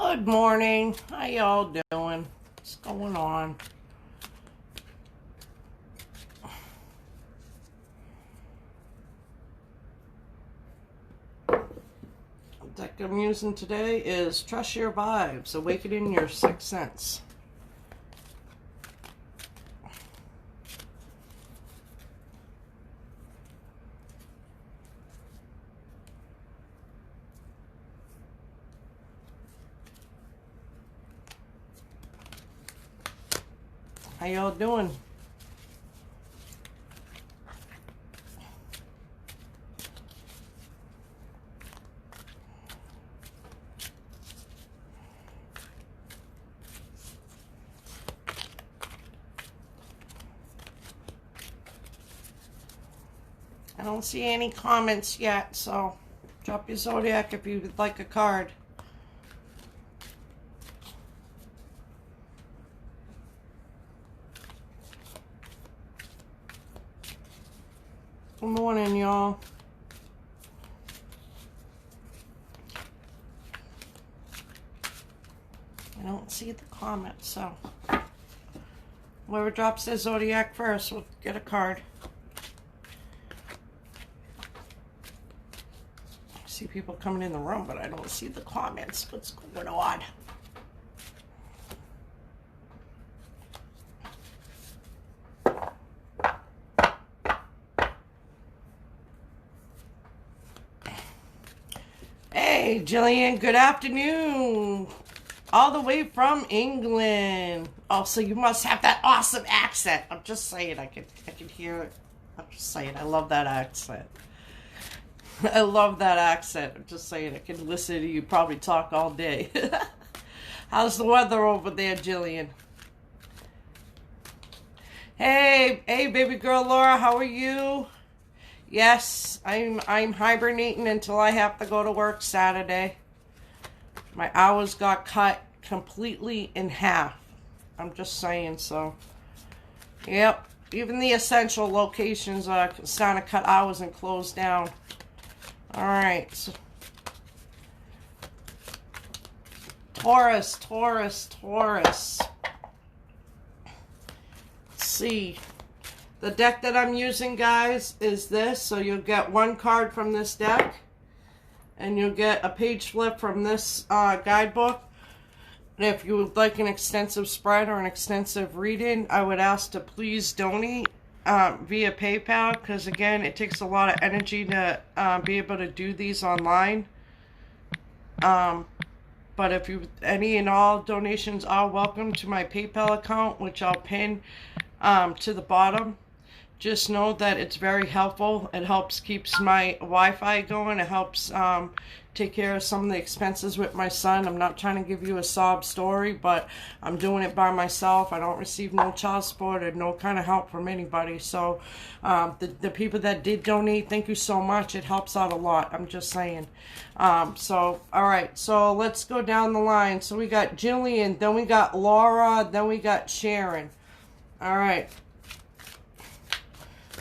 Good morning. How y'all doing? What's going on? The deck I'm using today is Trust Your Vibes, Awakening Your Sixth Sense. How y'all doing? I don't see any comments yet, so drop your zodiac if you would like a card. Good morning, y'all. I don't see the comments, so whoever drops their zodiac first will get a card. I see people coming in the room, but I don't see the comments. What's going on? Hey, Jillian, good afternoon. All the way from England. Oh, so you must have that awesome accent. I'm just saying, I can hear it. I'm just saying, I love that accent. I love that accent. I'm just saying, I can listen to you probably talk all day. How's the weather over there, Jillian? Hey, baby girl Laura, how are you? Yes, I'm hibernating until I have to go to work Saturday. My hours got cut completely in half. I'm just saying, so. Yep, even the essential locations are starting to cut hours and close down. All right. So, Taurus. Let's see. The deck that I'm using, guys, is this. So you'll get one card from this deck. And you'll get a page flip from this guidebook. And if you would like an extensive spread or an extensive reading, I would ask to please donate via PayPal. Because, again, it takes a lot of energy to be able to do these online. But if you, any and all donations are welcome to my PayPal account, which I'll pin to the bottom. Just know that it's very helpful. It helps keeps my Wi-Fi going. It helps take care of some of the expenses with my son. I'm not trying to give you a sob story, but I'm doing it by myself. I don't receive no child support or no kind of help from anybody. So the people that did donate, thank you so much. It helps out a lot. I'm just saying. So, all right. So let's go down the line. So we got Jillian, then we got Laura, then we got Sharon. All right.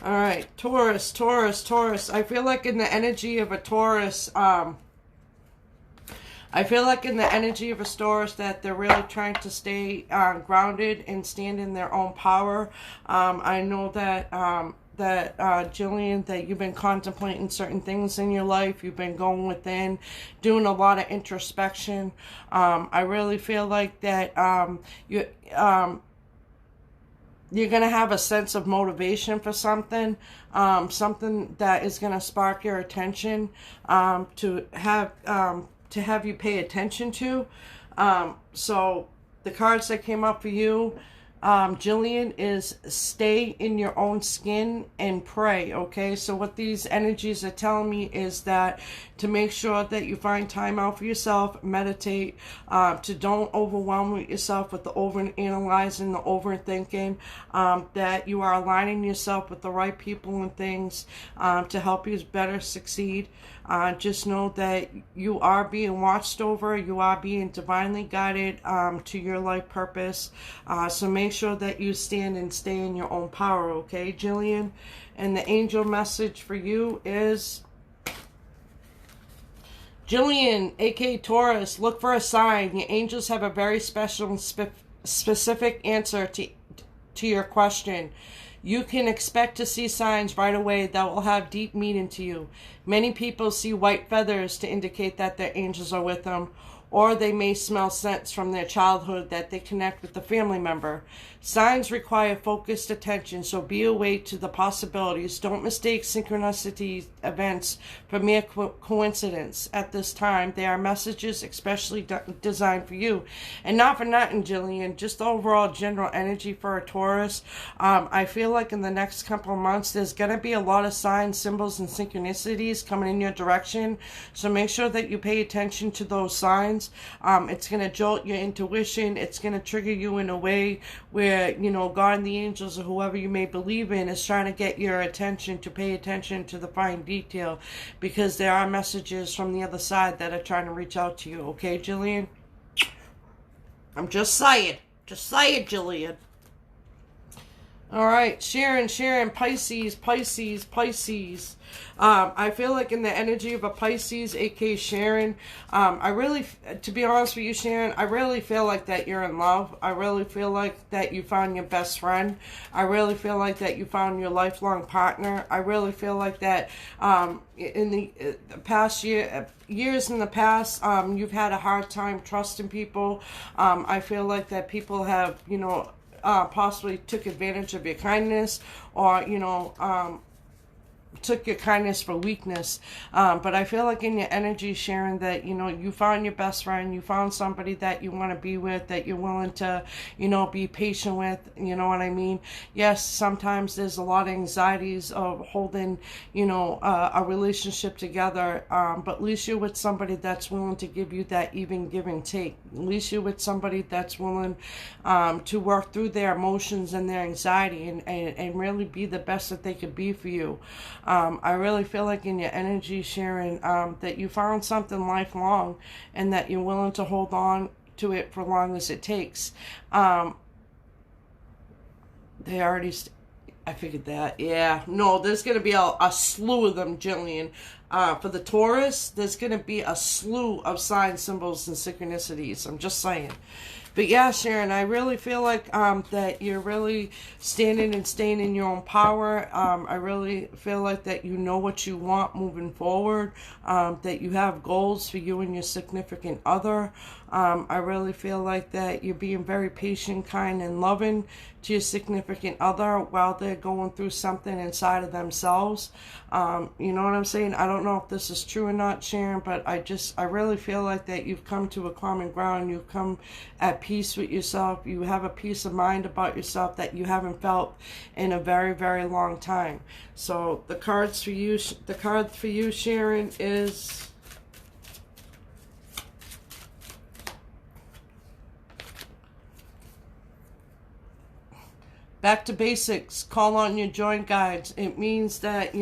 All right, Taurus. I feel like in the energy of a Taurus, that they're really trying to stay grounded and stand in their own power. I know that Jillian, that you've been contemplating certain things in your life. You've been going within, doing a lot of introspection. I really feel like that you're going to have a sense of motivation for something, something that is going to spark your attention, to have you pay attention to. So the cards that came up for you, Jillian, is stay in your own skin and pray, okay? So what these energies are telling me is that to make sure that you find time out for yourself, meditate, to don't overwhelm yourself with the overanalyzing, the overthinking, that you are aligning yourself with the right people and things to help you better succeed. Just know that you are being watched over. You are being divinely guided to your life purpose. So make sure that you stand and stay in your own power, okay, Jillian? And the angel message for you is Jillian, aka Taurus, look for a sign. Your angels have a very special and specific answer to your question. You can expect to see signs right away that will have deep meaning to you. Many people see white feathers to indicate that their angels are with them, or they may smell scents from their childhood that they connect with the family member. Signs require focused attention, so be awake to the possibilities. Don't mistake synchronicity events for mere coincidence. At this time, they are messages especially designed for you. And not for nothing, Jillian, just overall general energy for a Taurus. I feel like in the next couple of months, there's going to be a lot of signs, symbols, and synchronicities coming in your direction. So make sure that you pay attention to those signs. It's going to jolt your intuition. It's going to trigger you in a way where, God and the angels or whoever you may believe in is trying to get your attention to pay attention to the fine detail, because there are messages from the other side that are trying to reach out to you. Okay, Jillian? I'm just saying. Just say it, Jillian. All right, Sharon, Pisces. I feel like in the energy of a Pisces, aka Sharon, to be honest with you, Sharon, I really feel like that you're in love. I really feel like that you found your best friend. I really feel like that you found your lifelong partner. I really feel like that in the past years in the past, you've had a hard time trusting people. I feel like that people have, possibly took advantage of your kindness, or took your kindness for weakness. But I feel like in your energy, Sharon, that, you found your best friend, you found somebody that you want to be with, that you're willing to, be patient with, you know what I mean? Yes, sometimes there's a lot of anxieties of holding, a relationship together, but at least you're with somebody that's willing to give you that even give and take. At least you're with somebody that's willing to work through their emotions and their anxiety and really be the best that they could be for you. I really feel like in your energy, Sharon, that you found something lifelong and that you're willing to hold on to it for as long as it takes. I figured that. Yeah. No, there's going to be a slew of them, Jillian. For the Taurus, there's going to be a slew of signs, symbols, and synchronicities. I'm just saying. But yeah, Sharon, I really feel like that you're really standing and staying in your own power. I really feel like that you know what you want moving forward, that you have goals for you and your significant other. I really feel like that you're being very patient, kind, and loving to your significant other while they're going through something inside of themselves. You know what I'm saying? I don't know if this is true or not, Sharon, but I really feel like that you've come to a common ground. You've come at peace with yourself. You have a peace of mind about yourself that you haven't felt in a very, very long time. So the card for you, Sharon, is back to basics. Call on your joint guides. It means that,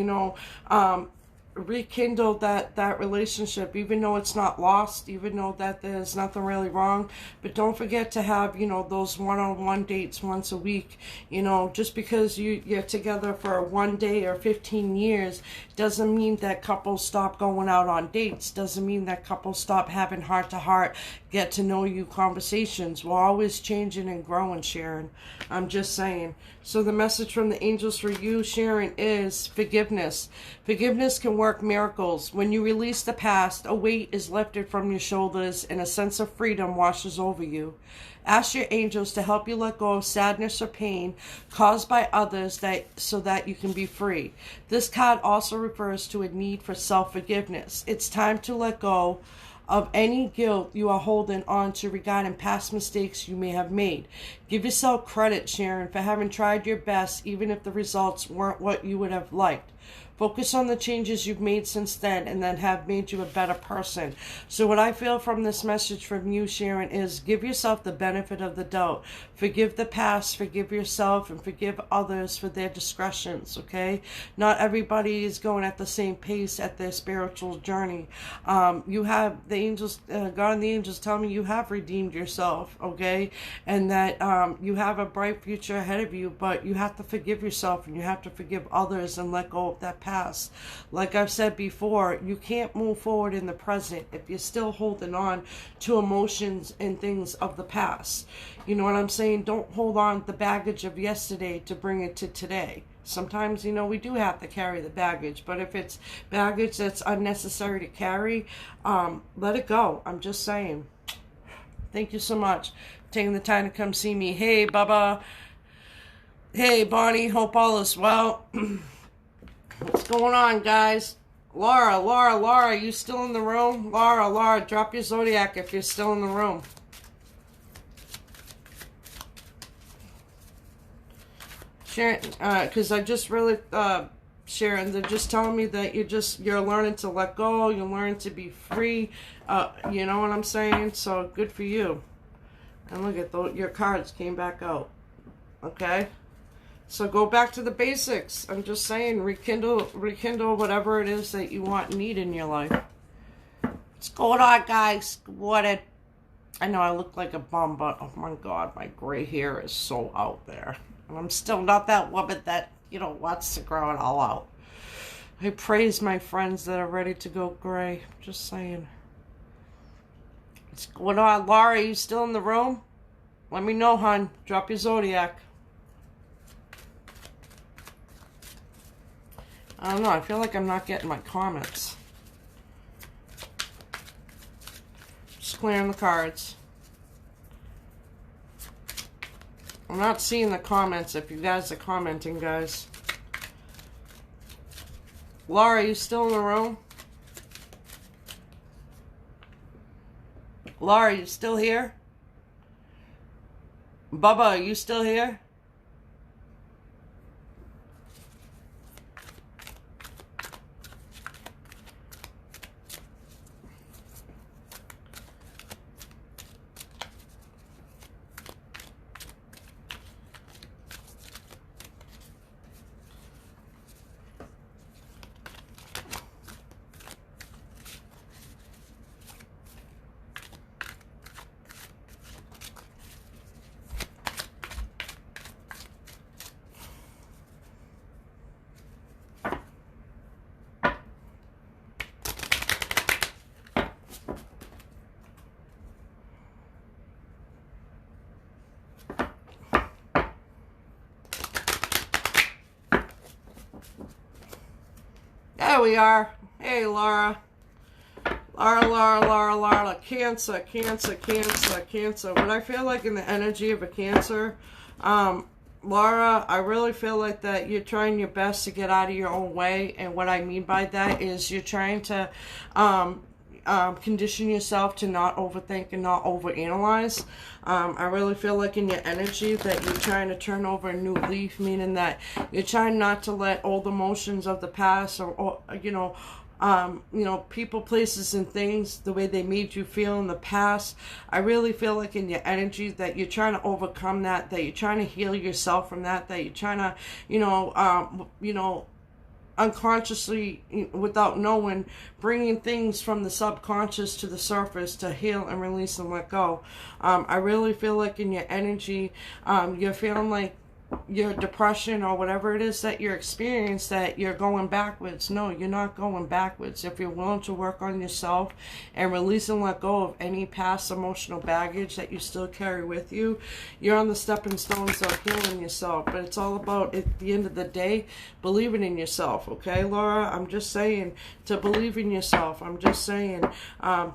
rekindle that relationship, even though it's not lost, even though that there's nothing really wrong. But don't forget to have, those one-on-one dates once a week. Just because you're together for one day or 15 years doesn't mean that couples stop going out on dates. Doesn't mean that couples stop having heart-to-heart, get to know you conversations. We're always changing and growing, Sharon. I'm just saying. So the message from the angels for you, Sharon, is forgiveness. Forgiveness can work miracles. When you release the past, a weight is lifted from your shoulders and a sense of freedom washes over you. Ask your angels to help you let go of sadness or pain caused by others so that you can be free. This card also refers to a need for self-forgiveness. It's time to let go of any guilt you are holding on to regarding past mistakes you may have made. Give yourself credit, Sharon, for having tried your best, even if the results weren't what you would have liked. Focus on the changes you've made since then and that have made you a better person. So what I feel from this message from you, Sharon, is give yourself the benefit of the doubt. Forgive the past, forgive yourself, and forgive others for their discretions, okay? Not everybody is going at the same pace at their spiritual journey. You have the angels, God and the angels tell me you have redeemed yourself, okay? And that you have a bright future ahead of you, but you have to forgive yourself and you have to forgive others and let go of that past. Like I've said before, you can't move forward in the present if you're still holding on to emotions and things of the past. You know what I'm saying? Don't hold on to the baggage of yesterday to bring it to today. Sometimes, you know, we do have to carry the baggage, but if it's baggage that's unnecessary to carry, let it go. I'm just saying. Thank you so much for taking the time to come see me. Hey, Bubba. Hey, Bonnie. Hope all is well. What's going on, guys? Laura, you still in the room? Laura, drop your zodiac if you're still in the room. Sharon, because I just really, Sharon, they're just telling me that you're learning to let go, you're learning to be free, you know what I'm saying? So good for you. And look at your cards came back out. Okay? So go back to the basics. I'm just saying, rekindle whatever it is that you want and need in your life. What's going on, guys? I know I look like a bum, but oh my God, my gray hair is so out there. And I'm still not that woman that, you know, wants to grow it all out. I praise my friends that are ready to go gray. Just saying. What's going on? Laura, are you still in the room? Let me know, hon. Drop your zodiac. I don't know. I feel like I'm not getting my comments. Just clearing the cards. I'm not seeing the comments if you guys are commenting, guys. Laura, are you still in the room? Laura, are you still here? Bubba, are you still here? There we are. Hey, Laura. Laura. Cancer. What I feel like in the energy of a Cancer, Laura, I really feel like that you're trying your best to get out of your own way. And what I mean by that is you're trying to condition yourself to not overthink and not overanalyze. I really feel like in your energy that you're trying to turn over a new leaf, meaning that you're trying not to let old emotions of the past or people, places, and things, the way they made you feel in the past. I really feel like in your energy that you're trying to overcome that you're trying to heal yourself from that you're trying to, unconsciously, without knowing, bringing things from the subconscious to the surface to heal and release and let go. I really feel like in your energy, you're feeling like your depression or whatever it is that you're experiencing, that you're going backwards. No, you're not going backwards. If you're willing to work on yourself and release and let go of any past emotional baggage that you still carry with you, you're on the stepping stones of healing yourself. But it's all about, at the end of the day, believing in yourself. Okay, Laura? I'm just saying to believe in yourself. I'm just saying,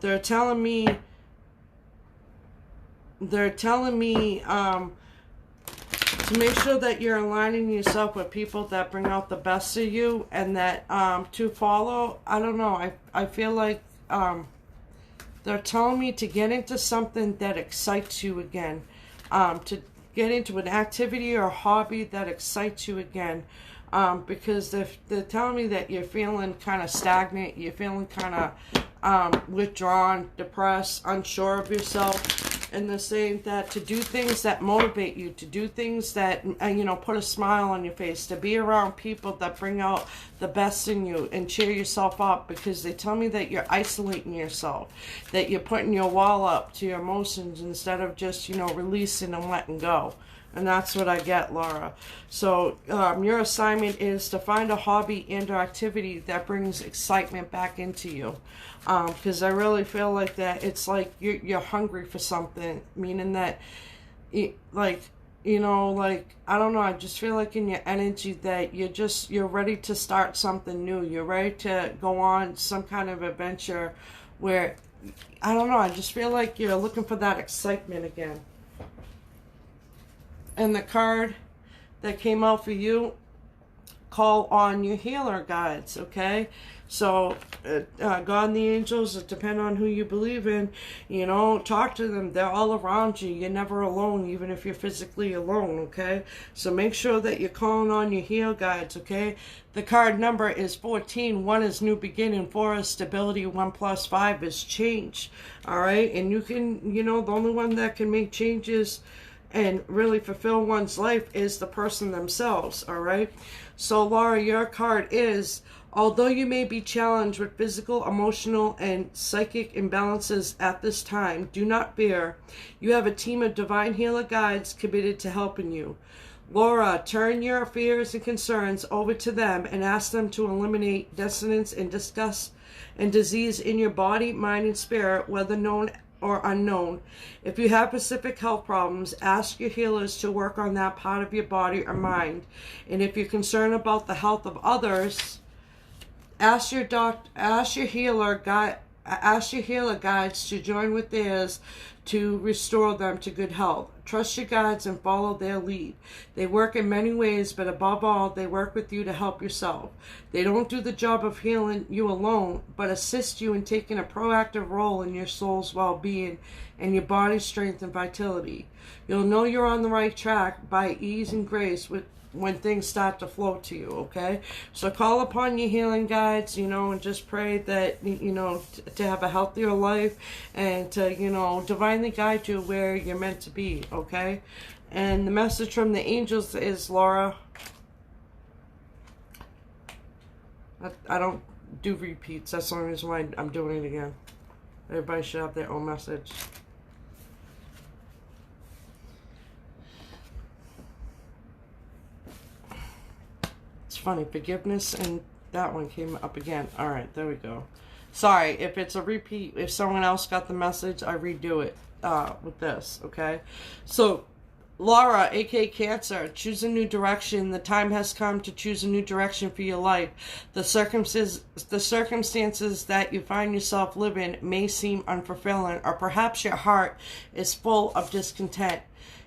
they're telling me to make sure that you're aligning yourself with people that bring out the best of you, and that to follow, I don't know, I feel like they're telling me to get into something that excites you again, to get into an activity or hobby that excites you again, because they're telling me that you're feeling kind of stagnant, you're feeling kind of withdrawn, depressed, unsure of yourself. And they're saying that to do things that motivate you, to do things that, put a smile on your face, to be around people that bring out the best in you and cheer yourself up, because they tell me that you're isolating yourself, that you're putting your wall up to your emotions instead of just, releasing and letting go. And that's what I get, Laura. So your assignment is to find a hobby and or activity that brings excitement back into you. Because I really feel like that it's like you're hungry for something, meaning that, like, like, I don't know, I just feel like in your energy that you're ready to start something new. You're ready to go on some kind of adventure where, I don't know, I just feel like you're looking for that excitement again. And the card that came out for you, call on your healer guides, okay? So God and the angels, it depends on who you believe in, talk to them. They're all around you. You're never alone, even if you're physically alone, okay? So make sure that you're calling on your healer guides, okay? The card number is 14. 1 is new beginning, 4 is stability, 1 plus 5 is change, all right? And you can, the only one that can make changes and really fulfill one's life is the person themselves, all right? So, Laura, your card is, although you may be challenged with physical, emotional, and psychic imbalances at this time, do not fear. You have a team of divine healer guides committed to helping you. Laura, turn your fears and concerns over to them and ask them to eliminate dissonance and disgust and disease in your body, mind, and spirit, whether known or unknown. If you have specific health problems, ask your healers to work on that part of your body or mind. And if you're concerned about the health of others, ask your healer guides to join with theirs to restore them to good health. Trust your guides and follow their lead. They work in many ways, but above all, they work with you to help yourself. They don't do the job of healing you alone, but assist you in taking a proactive role in your soul's well-being and your body's strength and vitality. You'll know you're on the right track by ease and grace when things start to flow to you, okay? So call upon your healing guides, and just pray that, to have a healthier life and to, divinely guide you where you're meant to be, okay? And the message from the angels is, Laura, I don't do repeats. That's the only reason why I'm doing it again. Everybody should have their own message. Funny, forgiveness, and that one came up again. All right, there we go. Sorry if it's a repeat. If someone else got the message, I redo it with this, okay? So, Laura, aka Cancer, choose a new direction. The time has come to choose a new direction for your life. The circumstances that you find yourself living may seem unfulfilling, or perhaps your heart is full of discontent.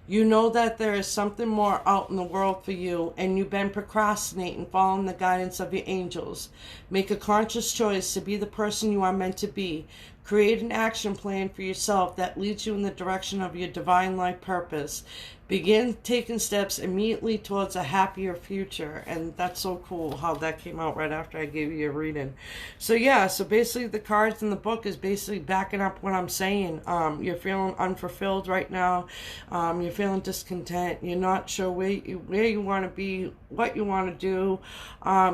You know that there is something more out in the world for you, and you've been procrastinating following the guidance of your angels. Make a conscious choice to be the person you are meant to be. Create an action plan for yourself that leads you in the direction of your divine life purpose. Begin taking steps immediately towards a happier future. And that's so cool how that came out right after I gave you a reading. So yeah, so basically the cards in the book is basically backing up what I'm saying. You're feeling unfulfilled right now. You're feeling discontent. You're not sure where you want to be, what you want to do.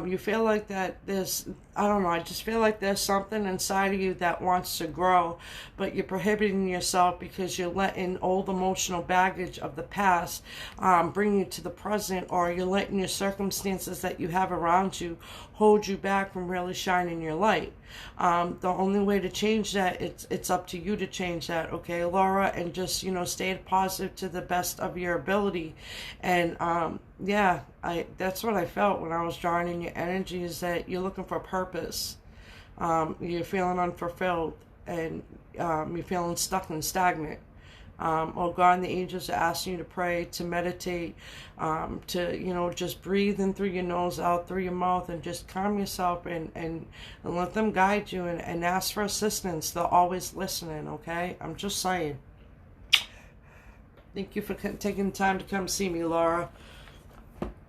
You feel like that there's, I don't know, I just feel like there's something inside of you that wants to grow, but you're prohibiting yourself because you're letting old emotional baggage of the past bring you to the present, or you're letting your circumstances that you have around you hold you back from really shining your light. The only way to change that, it's up to you to change that, okay, Laura? And just, stay positive to the best of your ability. And yeah, that's what I felt when I was drawing in your energy, is that you're looking for purpose. You're feeling unfulfilled, and you're feeling stuck and stagnant. Oh God, and the angels are asking you to pray, to meditate, to, just breathe in through your nose, out through your mouth, and just calm yourself and let them guide you, and ask for assistance. They're always listening, okay? I'm just saying. Thank you for taking the time to come see me, Laura.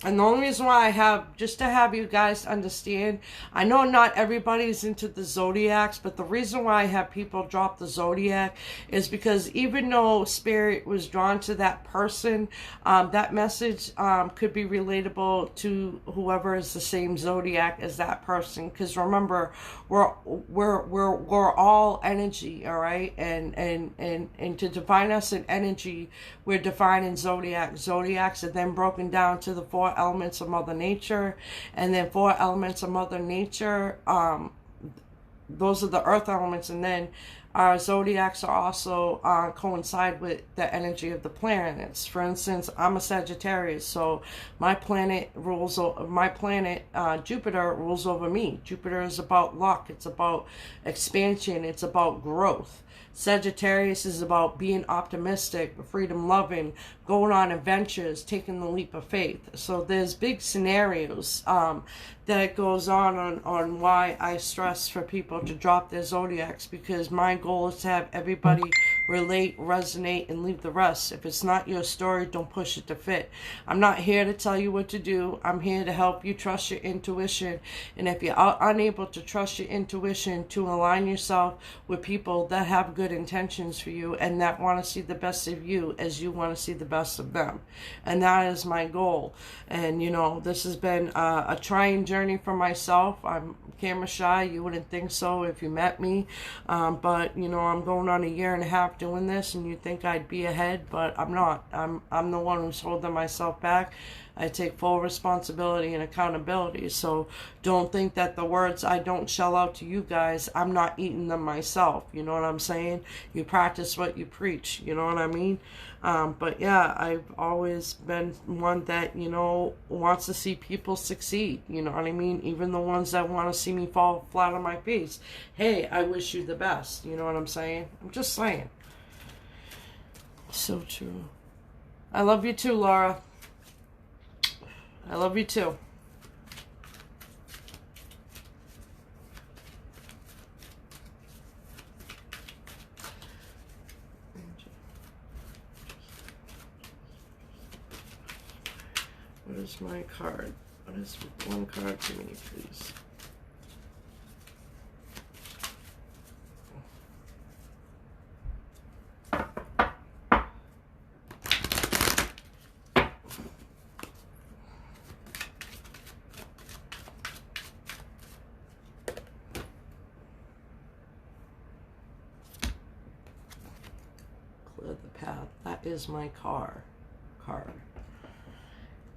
And the only reason why I have, just to have you guys understand, I know not everybody's into the zodiacs, but the reason why I have people drop the zodiac is because even though spirit was drawn to that person, that message could be relatable to whoever is the same zodiac as that person. Because remember, we're all energy, all right, and to define us in energy, we're defined in zodiacs. Zodiacs are then broken down to the four elements of Mother Nature, and then four elements of Mother Nature, those are the earth elements, and then our zodiacs are also coincide with the energy of the planets. For instance, I'm a Sagittarius, so my planet Jupiter rules over me. Jupiter is about luck, it's about expansion, it's about growth. Sagittarius is about being optimistic, freedom loving, going on adventures, taking the leap of faith. So there's big scenarios that goes on why I stress for people to drop their zodiacs, because my goal is to have everybody relate, resonate, and leave the rest. If it's not your story, don't push it to fit. I'm not here to tell you what to do. I'm here to help you trust your intuition. And if you're unable to trust your intuition, to align yourself with people that have good intentions for you and that want to see the best of you as you want to see the best of them. And that is my goal. And you know, this has been a trying journey for myself. I'm camera shy. You wouldn't think so if you met me. But you know, I'm going on a year and a half doing this, and you'd think I'd be ahead, but I'm not. I'm the one who's holding myself back. I take full responsibility and accountability. So don't think that the words I don't shell out to you guys, I'm not eating them myself. You know what I'm saying? You practice what you preach. You know what I mean? But yeah, I've always been one that, you know, wants to see people succeed. You know what I mean? Even the ones that want to see me fall flat on my face. Hey, I wish you the best. You know what I'm saying? I'm just saying. So true. I love you too, Laura. I love you too. What is my card? What is one card for me, please? Clear the path. That is my card.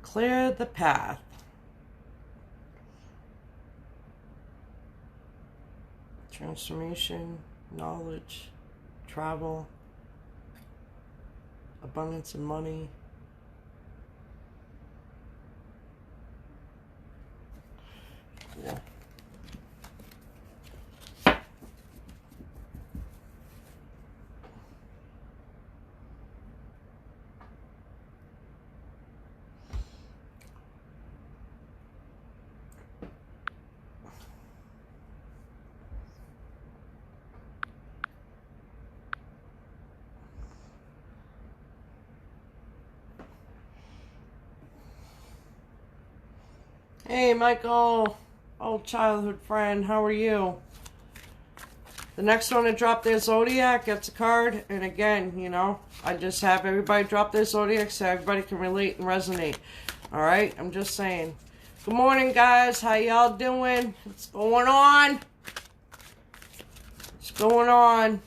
Clear the path. Transformation, knowledge, travel, abundance of money. Cool. Hey, Michael, old childhood friend, how are you? The next one to drop their zodiac gets a card, and again, you know, I just have everybody drop their zodiac so everybody can relate and resonate. All right, I'm just saying. Good morning, guys. How y'all doing? What's going on? What's going on?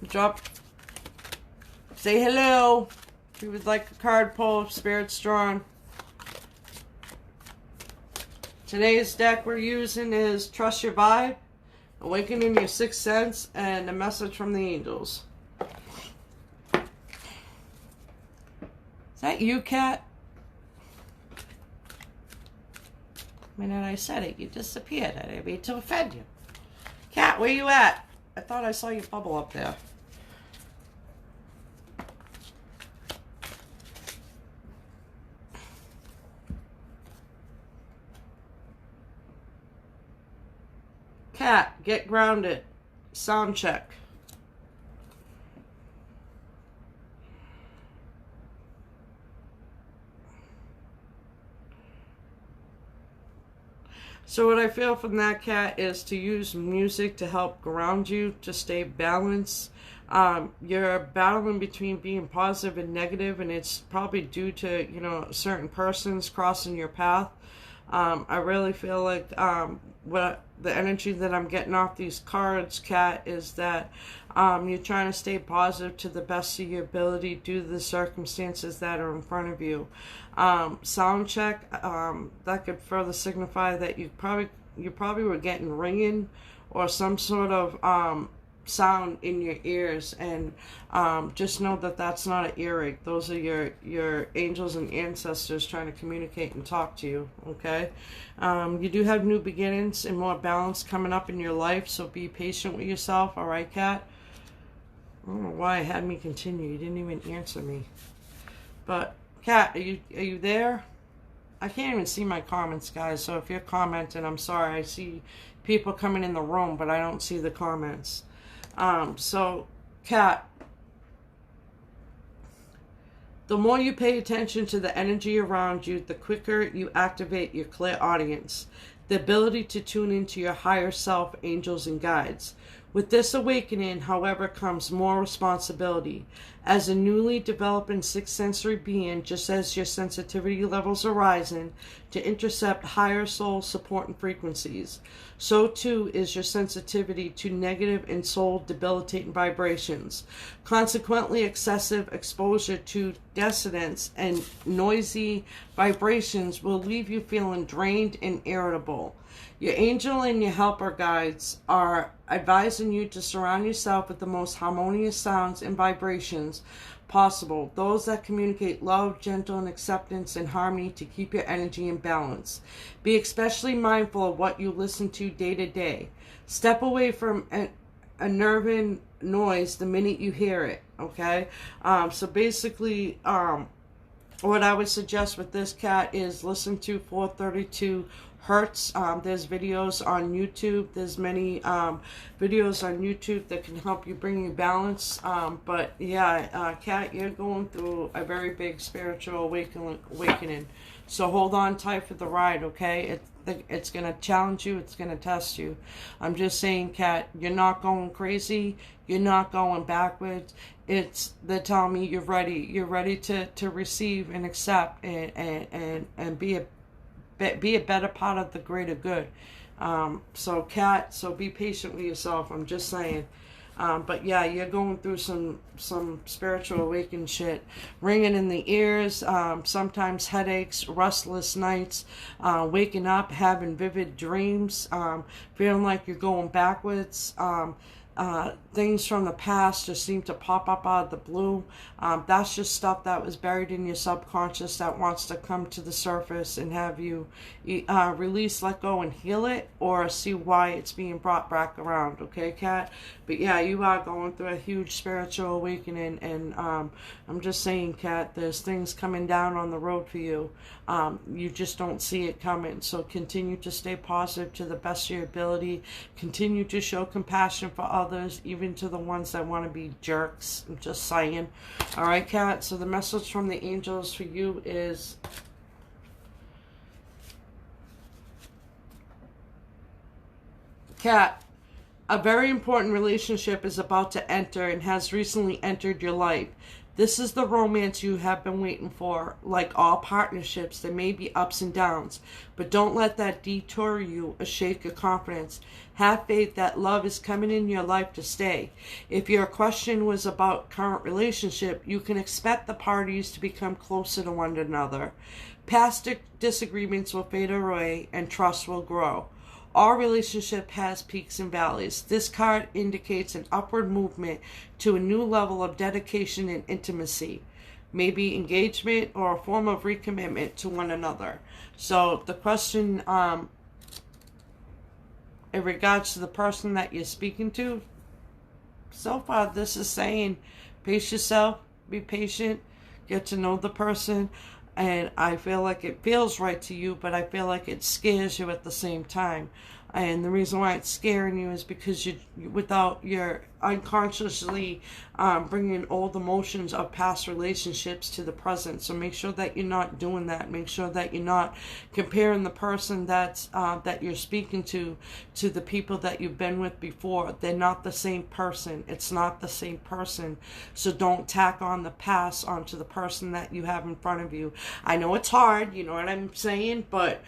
Drop. Say hello. If you would like a card pull, if Spirit's drawn. Today's deck we're using is Trust Your Vibe, Awakening Your Sixth Sense, and a Message from the Angels. Is that you, Cat? The minute I said it, you disappeared. I didn't mean to offend you. Cat, where you at? I thought I saw your bubble up there. Cat, get grounded. Sound check. So what I feel from that, cat, is to use music to help ground you, to stay balanced. You're battling between being positive and negative, and it's probably due to, certain persons crossing your path. I really feel like what the energy that I'm getting off these cards, cat, is that you're trying to stay positive to the best of your ability due to the circumstances that are in front of you. Sound check, that could further signify that you probably were getting ringing or some sort of sound in your ears, and just know that that's not an earache. Those are your angels and ancestors trying to communicate and talk to you. Okay. You do have new beginnings and more balance coming up in your life, so be patient with yourself. All right, cat. I don't know why it had me continue. You didn't even answer me. But cat, are you there? I can't even see my comments, guys. So if you're commenting, I'm sorry. I see people coming in the room, but I don't see the comments. So, cat, the more you pay attention to the energy around you, the quicker you activate your clear audience, the ability to tune into your higher self, angels, and guides. With this awakening, however, comes more responsibility. As a newly developing sixth sensory being, just as your sensitivity levels are rising to intercept higher soul supporting frequencies, so too is your sensitivity to negative and soul debilitating vibrations. Consequently, excessive exposure to dissonance and noisy vibrations will leave you feeling drained and irritable. Your angel and your helper guides are advising you to surround yourself with the most harmonious sounds and vibrations possible, those that communicate love, gentle, and acceptance and harmony to keep your energy in balance. Be especially mindful of what you listen to day to day. Step away from a nerving noise the minute you hear it, okay? So basically, what I would suggest with this, cat, is listen to 432 hertz. There's videos on YouTube. There's many videos on YouTube that can help you bring you balance. But yeah, cat, you're going through a very big spiritual awakening. So hold on tight for the ride, okay? It's going to challenge you. It's going to test you. I'm just saying, cat, you're not going crazy. You're not going backwards. They're telling me you're ready. You're ready to receive and accept and be a better part of the greater good. So cat, so be patient with yourself. I'm just saying. But yeah, you're going through some spiritual awakening shit. Ringing in the ears, sometimes headaches, restless nights, waking up, having vivid dreams, feeling like you're going backwards. Things from the past just seem to pop up out of the blue. That's just stuff that was buried in your subconscious that wants to come to the surface and have you release, let go, and heal it, or see why it's being brought back around. Okay, cat? But yeah, you are going through a huge spiritual awakening, and I'm just saying, cat, there's things coming down on the road for you. You just don't see it coming. So continue to stay positive to the best of your ability. Continue to show compassion for others, even to the ones that want to be jerks. I'm just saying. All right, cat. So the message from the angels for you is, cat, a very important relationship is about to enter and has recently entered your life. This is the romance you have been waiting for. Like all partnerships, there may be ups and downs, but don't let that detour you or shake your confidence. Have faith that love is coming in your life to stay. If your question was about current relationship, you can expect the parties to become closer to one another. Past disagreements will fade away and trust will grow. All relationship has peaks and valleys. This card indicates an upward movement to a new level of dedication and intimacy, maybe engagement or a form of recommitment to one another. So the question in regards to the person that you're speaking to, so far this is saying pace yourself, be patient, get to know the person. And I feel like it feels right to you, but I feel like it scares you at the same time. And the reason why it's scaring you is because you're unconsciously bringing old emotions of past relationships to the present. So make sure that you're not doing that. Make sure that you're not comparing the person that you're speaking to the people that you've been with before. They're not the same person. It's not the same person. So don't tack on the past onto the person that you have in front of you. I know it's hard, you know what I'm saying, but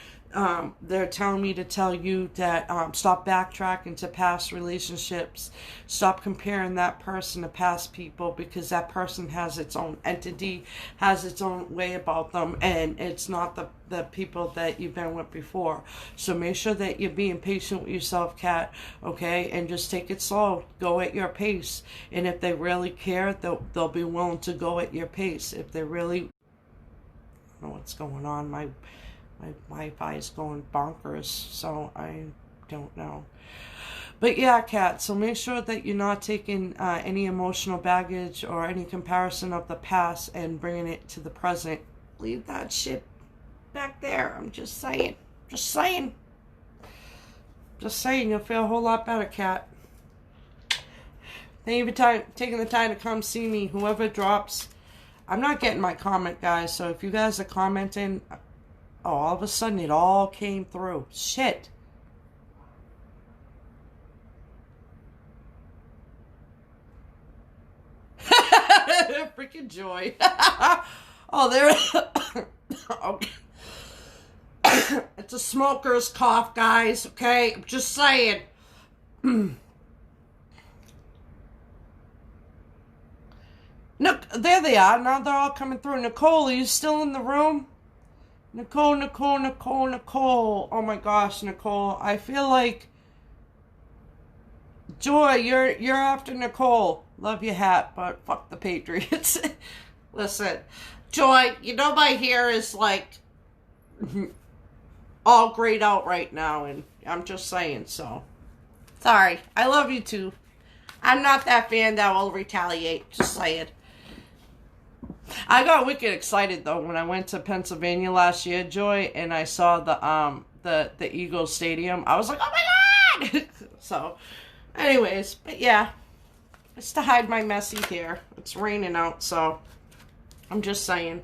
they're telling me to tell you that stop backtracking to past relationships. Stop comparing that person to past people, because that person has its own entity, has its own way about them, and it's not the people that you've been with before. So make sure that you're being patient with yourself, Kat, okay? And just take it slow. Go at your pace. And if they really care, they'll be willing to go at your pace. If they really... I don't know what's going on. My Wi-Fi is going bonkers, so I don't know. But yeah, Kat, so make sure that you're not taking any emotional baggage or any comparison of the past and bringing it to the present. Leave that shit back there. I'm just saying. Just saying. Just saying. You'll feel a whole lot better, Kat. Thank you for taking the time to come see me. Whoever drops... I'm not getting my comment, guys, so if you guys are commenting... Oh, all of a sudden it all came through. Shit. Freaking joy. Oh, there. Okay. It's a smoker's cough, guys. Okay, I'm just saying. Look, there they are. Now they're all coming through. Nicole, are you still in the room? Nicole. Oh my gosh, Nicole. I feel like... Joy, you're after Nicole. Love your hat, but fuck the Patriots. Listen, Joy, you know my hair is like all grayed out right now, and I'm just saying, so. Sorry. I love you too. I'm not that fan that will retaliate. Just saying. I got wicked excited though when I went to Pennsylvania last year, Joy, and I saw the Eagles Stadium. I was like, oh my god! So, anyways, but yeah, it's to hide my messy hair. It's raining out, so I'm just saying.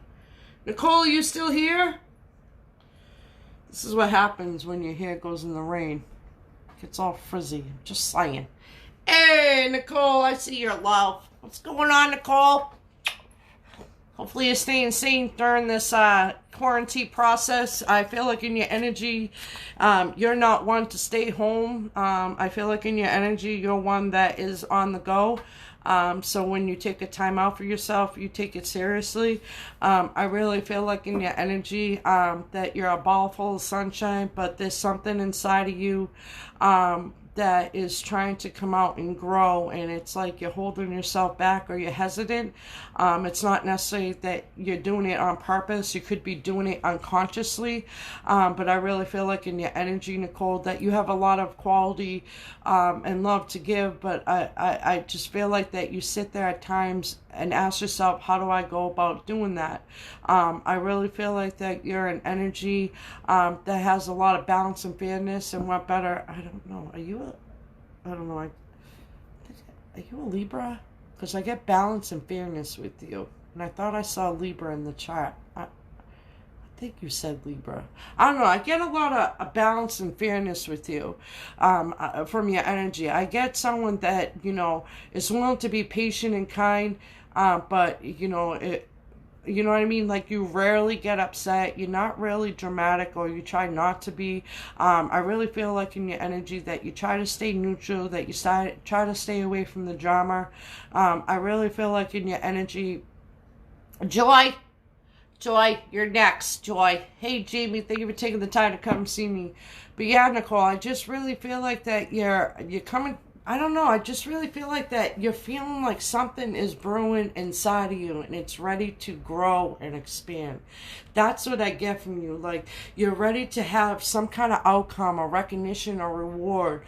Nicole, are you still here? This is what happens when your hair goes in the rain. It gets all frizzy. I'm just saying. Hey, Nicole, I see your love. What's going on, Nicole? Hopefully you're staying sane during this quarantine process. I feel like in your energy, you're not one to stay home. I feel like in your energy, you're one that is on the go. So when you take a time out for yourself, you take it seriously. I really feel like in your energy that you're a ball full of sunshine, but there's something inside of you that is trying to come out and grow, and it's like you're holding yourself back or you're hesitant. It's not necessarily that you're doing it on purpose. You could be doing it unconsciously, but I really feel like in your energy, Nicole, that you have a lot of quality and love to give, but I just feel like that you sit there at times and ask yourself, how do I go about doing that? I really feel like that you're an energy that has a lot of balance and fairness, and what better, I don't know, are you I don't know, are you a Libra? Because I get balance and fairness with you, and I thought I saw Libra in the chart. I think you said Libra. I don't know. I get a lot of balance and fairness with you from your energy. I get someone that, you know, is willing to be patient and kind, but, you know, you know what I mean? Like, you rarely get upset. You're not really dramatic, or you try not to be. I really feel like in your energy that you try to stay neutral, that you try to stay away from the drama. I really feel like in your energy... Joy, you're next, Joy. Hey, Jamie, thank you for taking the time to come see me. But yeah, Nicole, I just really feel like that you're coming... I don't know, I just really feel like that you're feeling like something is brewing inside of you, and it's ready to grow and expand. That's what I get from you. Like, you're ready to have some kind of outcome or recognition or reward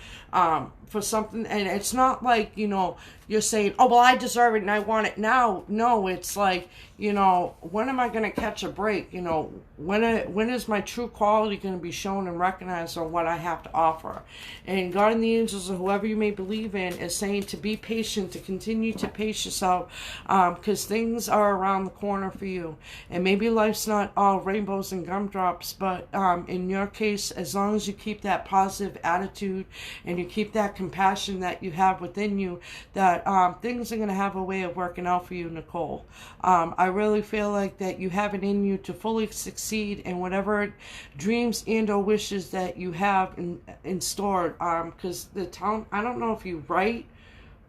for something, and it's not like, you know, you're saying, oh, well, I deserve it and I want it now. No, it's like, you know, when am I going to catch a break? You know, when is my true quality going to be shown and recognized on what I have to offer? And God and the angels, or whoever you may believe in, is saying to be patient, to continue to pace yourself, because things are around the corner for you. And maybe life's not all rainbows and gumdrops, but in your case, as long as you keep that positive attitude and you keep that compassion that you have within you, that things are going to have a way of working out for you, Nicole. I really feel like that you have it in you to fully succeed in whatever dreams and or wishes that you have in store. Because the town, I don't know if you write.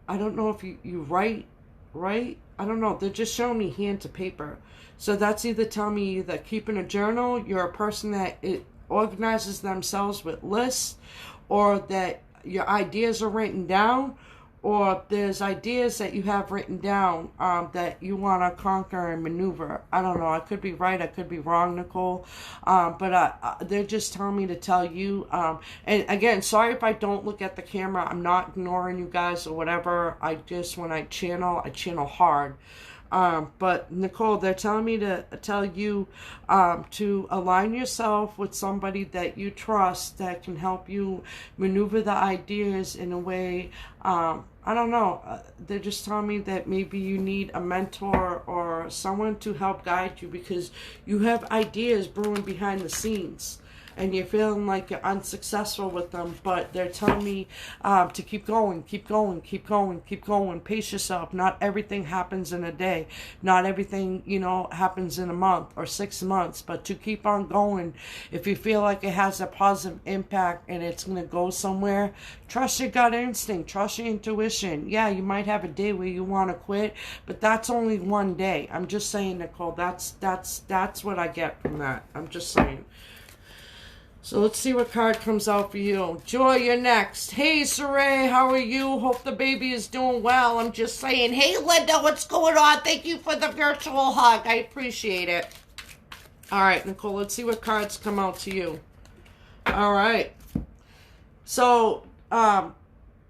I don't know if you write. I don't know. They're just showing me hand to paper. So that's either telling me that keeping a journal, you're a person that it organizes themselves with lists, or that your ideas are written down, or there's ideas that you have written down that you want to conquer and maneuver. I don't know. I could be right. I could be wrong, Nicole. But they're just telling me to tell you. And again, sorry if I don't look at the camera. I'm not ignoring you guys or whatever. I just, when I channel hard. But Nicole, they're telling me to tell you to align yourself with somebody that you trust that can help you maneuver the ideas in a way. I don't know. They're just telling me that maybe you need a mentor or someone to help guide you, because you have ideas brewing behind the scenes. And you're feeling like you're unsuccessful with them, but they're telling me to keep going. Pace yourself. Not everything happens in a day. Not everything, you know, happens in a month or 6 months, but to keep on going. If you feel like it has a positive impact and it's going to go somewhere, trust your gut instinct. Trust your intuition. Yeah, you might have a day where you want to quit, but that's only one day. I'm just saying, Nicole, that's what I get from that. I'm just saying. So let's see what card comes out for you. Joy, you're next. Hey, Saray, how are you? Hope the baby is doing well. I'm just saying, hey, Linda, what's going on? Thank you for the virtual hug. I appreciate it. All right, Nicole, let's see what cards come out to you. All right. So,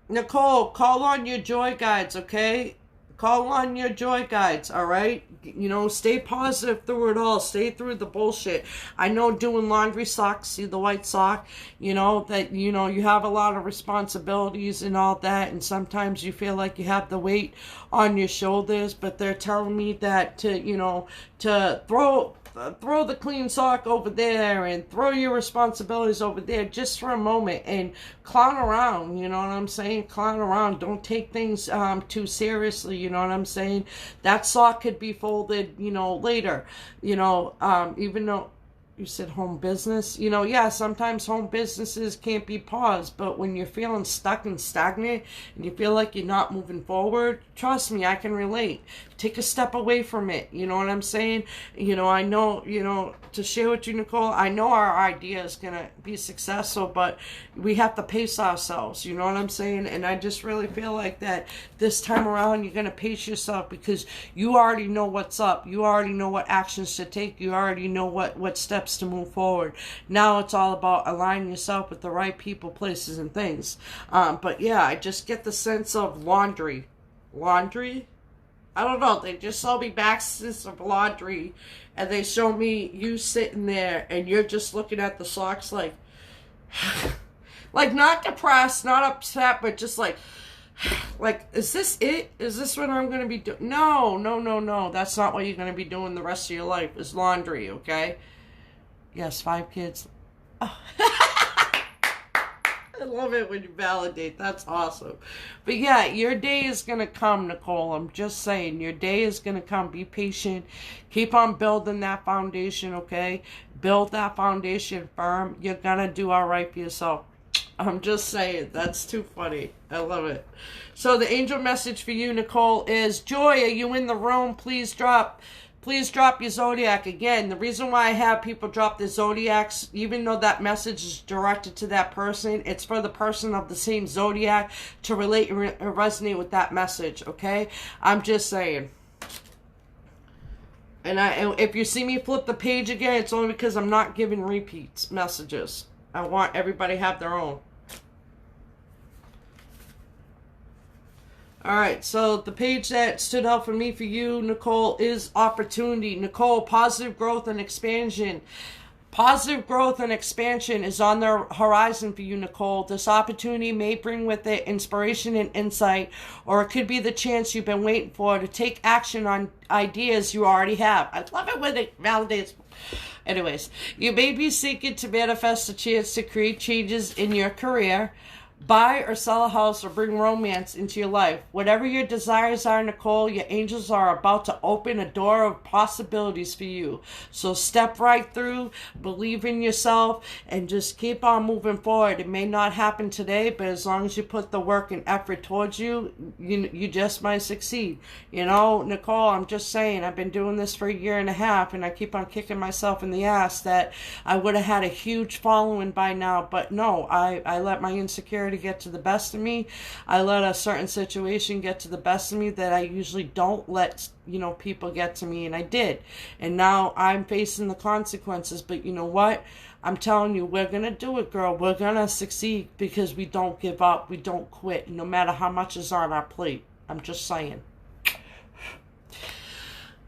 Nicole, call on your joy guides, okay? Call on your joy guides, all right? You know, stay positive through it all. Stay through the bullshit. I know doing laundry socks, see the white sock, you know, that, you know, you have a lot of responsibilities and all that, and sometimes you feel like you have the weight on your shoulders, but they're telling me that to, you know, to throw the clean sock over there and throw your responsibilities over there just for a moment and clown around, you know what I'm saying? Clown around. Don't take things too seriously, you know what I'm saying? That sock could be folded, you know, later, you know, even though you said home business, you know, yeah, sometimes home businesses can't be paused, but when you're feeling stuck and stagnant and you feel like you're not moving forward, trust me, I can relate. Take a step away from it, you know what I'm saying? You know, I know, you know, to share with you, Nicole, I know our idea is going to be successful, but we have to pace ourselves, you know what I'm saying? And I just really feel like that this time around, you're going to pace yourself because you already know what's up. You already know what actions to take. You already know what steps to move forward. Now it's all about aligning yourself with the right people, places, and things. But yeah, I just get the sense of laundry. Laundry? I don't know. They just saw me baskets of laundry, and they show me you sitting there, and you're just looking at the socks like, like not depressed, not upset, but just like, is this it? Is this what I'm going to be doing? No. That's not what you're going to be doing the rest of your life is laundry, okay? Yes, 5 kids. Oh. I love it when you validate. That's awesome. But yeah, your day is going to come, Nicole. I'm just saying, your day is going to come. Be patient. Keep on building that foundation, okay? Build that foundation firm. You're going to do all right for yourself. I'm just saying. That's too funny. I love it. So the angel message for you, Nicole, is, Joy, are you in the room? Please drop your zodiac. Again, the reason why I have people drop their zodiacs, even though that message is directed to that person, it's for the person of the same zodiac to relate and resonate with that message, okay? I'm just saying. And if you see me flip the page again, it's only because I'm not giving repeats messages. I want everybody to have their own. All right, so the page that stood out for me for you, Nicole, is opportunity. Nicole, positive growth and expansion. Positive growth and expansion is on the horizon for you, Nicole. This opportunity may bring with it inspiration and insight, or it could be the chance you've been waiting for to take action on ideas you already have. I love it when it validates. Anyways, you may be seeking to manifest a chance to create changes in your career, buy or sell a house, or bring romance into your life. Whatever your desires are, Nicole, your angels are about to open a door of possibilities for you. So step right through, believe in yourself, and just keep on moving forward. It may not happen today, but as long as you put the work and effort towards you just might succeed. You know, Nicole, I'm just saying, I've been doing this for a year and a half, and I keep on kicking myself in the ass that I would have had a huge following by now, but no, I let my insecurity get to the best of me. I let a certain situation get to the best of me that I usually don't let, people get to me, and I did. And now I'm facing the consequences, but you know what? I'm telling you, we're going to do it, girl. We're going to succeed because we don't give up. We don't quit, no matter how much is on our plate. I'm just saying.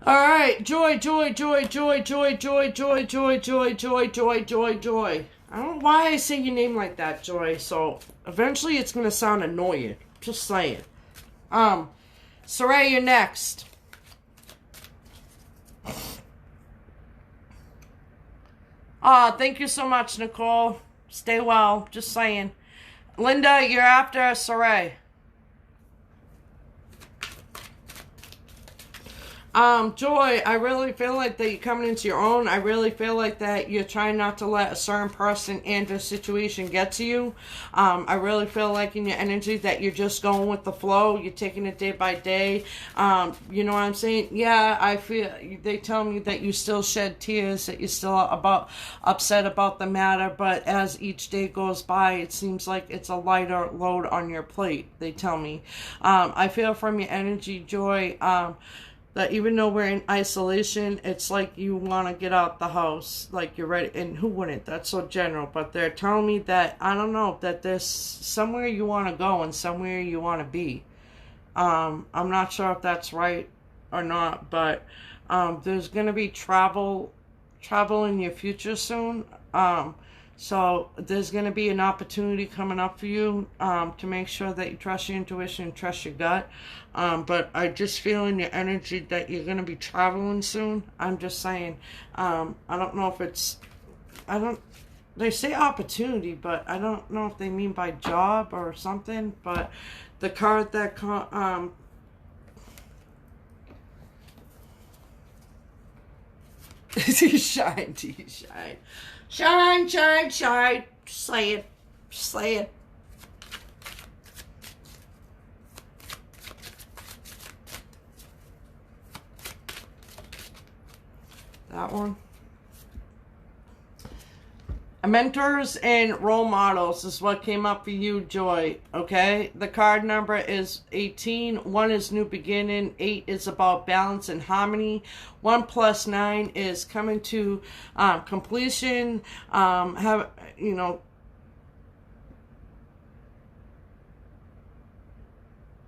All right, joy, joy, joy, joy, joy, joy, joy, joy, joy, joy, joy, joy, joy. I don't know why I say your name like that, Joy. So eventually it's gonna sound annoying. Just saying. Saray, you're next. Thank you so much, Nicole. Stay well. Just saying. Linda, you're after Saray. Joy, I really feel like that you're coming into your own. I really feel like that you're trying not to let a certain person and a situation get to you. I really feel like in your energy that you're just going with the flow. You're taking it day by day. You know what I'm saying? Yeah, I feel, they tell me that you still shed tears, that you're still upset about the matter, but as each day goes by, it seems like it's a lighter load on your plate, they tell me. I feel from your energy, Joy, that even though we're in isolation, it's like you want to get out the house, like you're ready. And who wouldn't? That's so general. But they're telling me that, I don't know, that there's somewhere you want to go and somewhere you want to be. I'm not sure if that's right or not, but there's going to be travel in your future soon. So there's going to be an opportunity coming up for you to make sure that you trust your intuition and trust your gut. But I just feel in your energy that you're going to be traveling soon. I'm just saying. I don't know if it's... They say opportunity, but I don't know if they mean by job or something. But the card that... shine, shine. Shine, shine, shine. Say it. Say it. That one. Mentors and role models is what came up for you, Joy. Okay? The card number is 18. 1 is new beginning. 8 is about balance and harmony. 1 plus 9 is coming to completion. I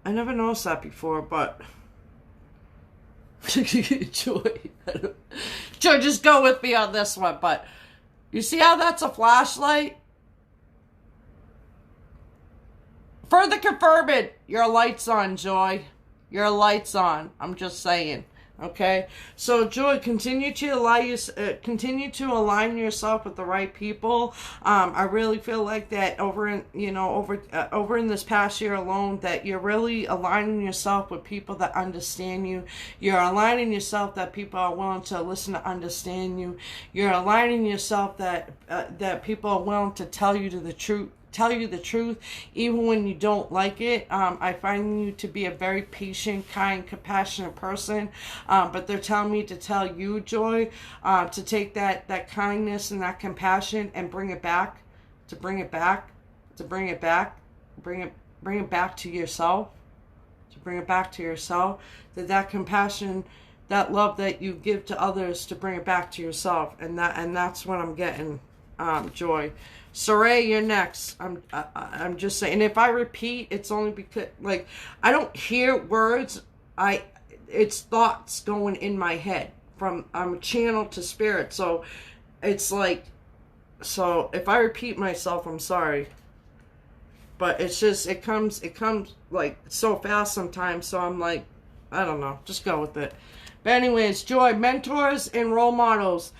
never noticed that before, but... Joy. Joy, just go with me on this one, but... You see how that's a flashlight? Further confirming, your light's on, Joy. Your light's on. I'm just saying. Okay? So, Joy, continue to align yourself with the right people. I really feel like that over in this past year alone, that you're really aligning yourself with people that understand you. You're aligning yourself that people are willing to listen to understand you. You're aligning yourself that people are willing to tell you the truth, even when you don't like it. I find you to be a very patient, kind, compassionate person, but they're telling me to tell you, Joy, to take that kindness and that compassion and bring it back to yourself, that compassion, that love that you give to others, to bring it back to yourself. And that's what I'm getting, Joy. Saray, you're next. I'm just saying. And if I repeat, it's only because like I don't hear words. It's thoughts going in my head from I'm a channel to spirit. So it's like, so if I repeat myself, I'm sorry. But it's just it comes like so fast sometimes. So I'm like, I don't know. Just go with it. But anyways, Joy, mentors and role models.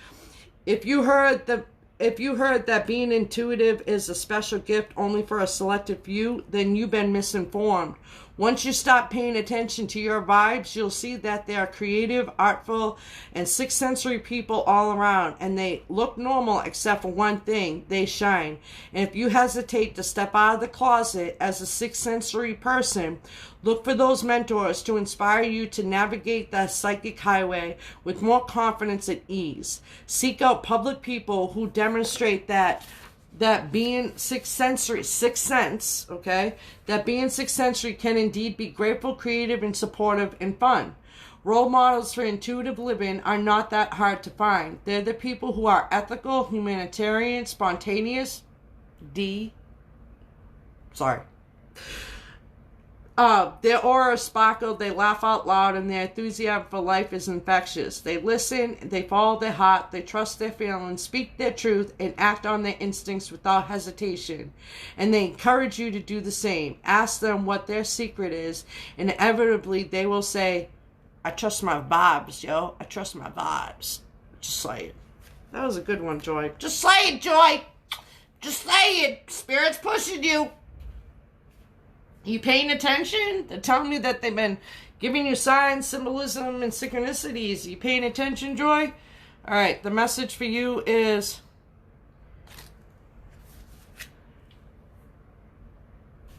If you heard that being intuitive is a special gift only for a selected few, then you've been misinformed. Once you stop paying attention to your vibes, you'll see that there are creative, artful, and sixth sensory people all around, and they look normal except for one thing: they shine. And if you hesitate to step out of the closet as a sixth sensory person, look for those mentors to inspire you to navigate the psychic highway with more confidence and ease. Seek out public people who demonstrate that being sixth sense, okay, that being sixth sensory can indeed be grateful, creative, and supportive and fun. Role models for intuitive living are not that hard to find. They're the people who are ethical, humanitarian, spontaneous, their aura sparkle, they laugh out loud, and their enthusiasm for life is infectious. They listen, they follow their heart, they trust their feelings, speak their truth, and act on their instincts without hesitation. And they encourage you to do the same. Ask them what their secret is, and inevitably they will say, I trust my vibes, yo. I trust my vibes. Just say it. That was a good one, Joy. Just say it, Joy. Just say it. Spirit's pushing you. You paying attention? They're telling me that they've been giving you signs, symbolism, and synchronicities. You paying attention, Joy? All right, the message for you is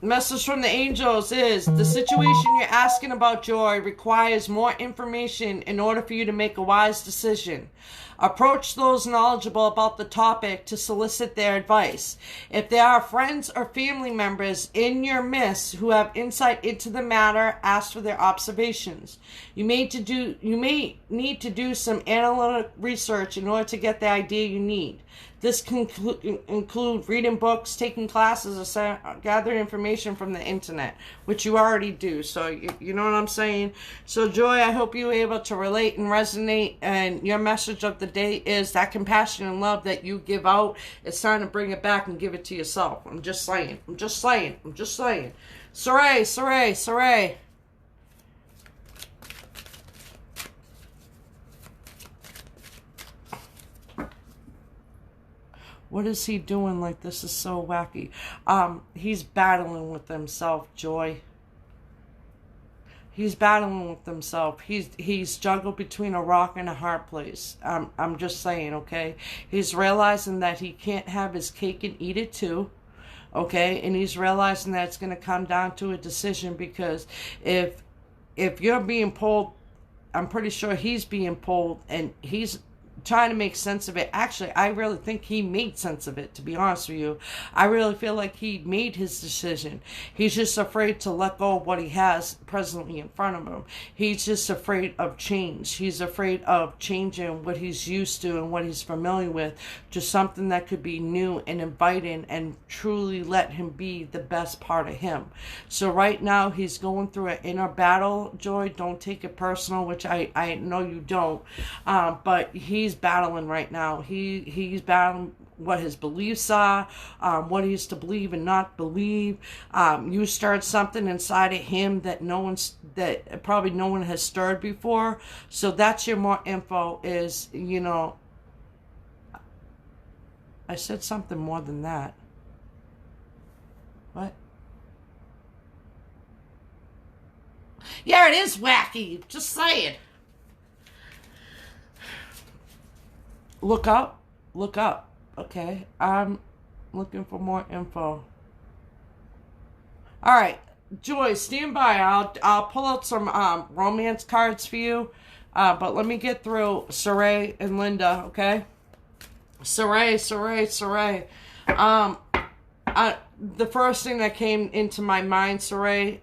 message from the angels is the situation you're asking about, Joy, requires more information in order for you to make a wise decision. Approach those knowledgeable about the topic to solicit their advice. If there are friends or family members in your midst who have insight into the matter, ask for their observations. You may need to do some analytic research in order to get the idea you need. This can include reading books, taking classes, or gathering information from the internet, which you already do. So, you know what I'm saying? So, Joy, I hope you were able to relate and resonate. And your message of the day is that compassion and love that you give out, it's time to bring it back and give it to yourself. I'm just saying. Saray. What is he doing? Like, this is so wacky. He's battling with himself, Joy. He's battling with himself. He's juggled between a rock and a hard place. I'm just saying, okay? He's realizing that he can't have his cake and eat it too, okay? And he's realizing that it's going to come down to a decision, because if you're being pulled, I'm pretty sure he's being pulled, and he's trying to make sense of it. Actually, I really think he made sense of it, to be honest with you. I really feel like he made his decision. He's just afraid to let go of what he has presently in front of him. He's just afraid of change. He's afraid of changing what he's used to and what he's familiar with to something that could be new and inviting and truly let him be the best part of him. So right now he's going through an inner battle, Joy. Don't take it personal, which I know you don't. But he's battling right now. He's battling what his beliefs are, what he's to believe and not believe. You stirred something inside of him that probably no one has stirred before. So that's your more info is, you know, I said something more than that. What? Yeah, it is wacky. Just say it. Look up. Okay, I'm looking for more info. All right, Joy, stand by. I'll pull out some romance cards for you. But let me get through Saray and Linda, okay? Saray. The first thing that came into my mind, Saray,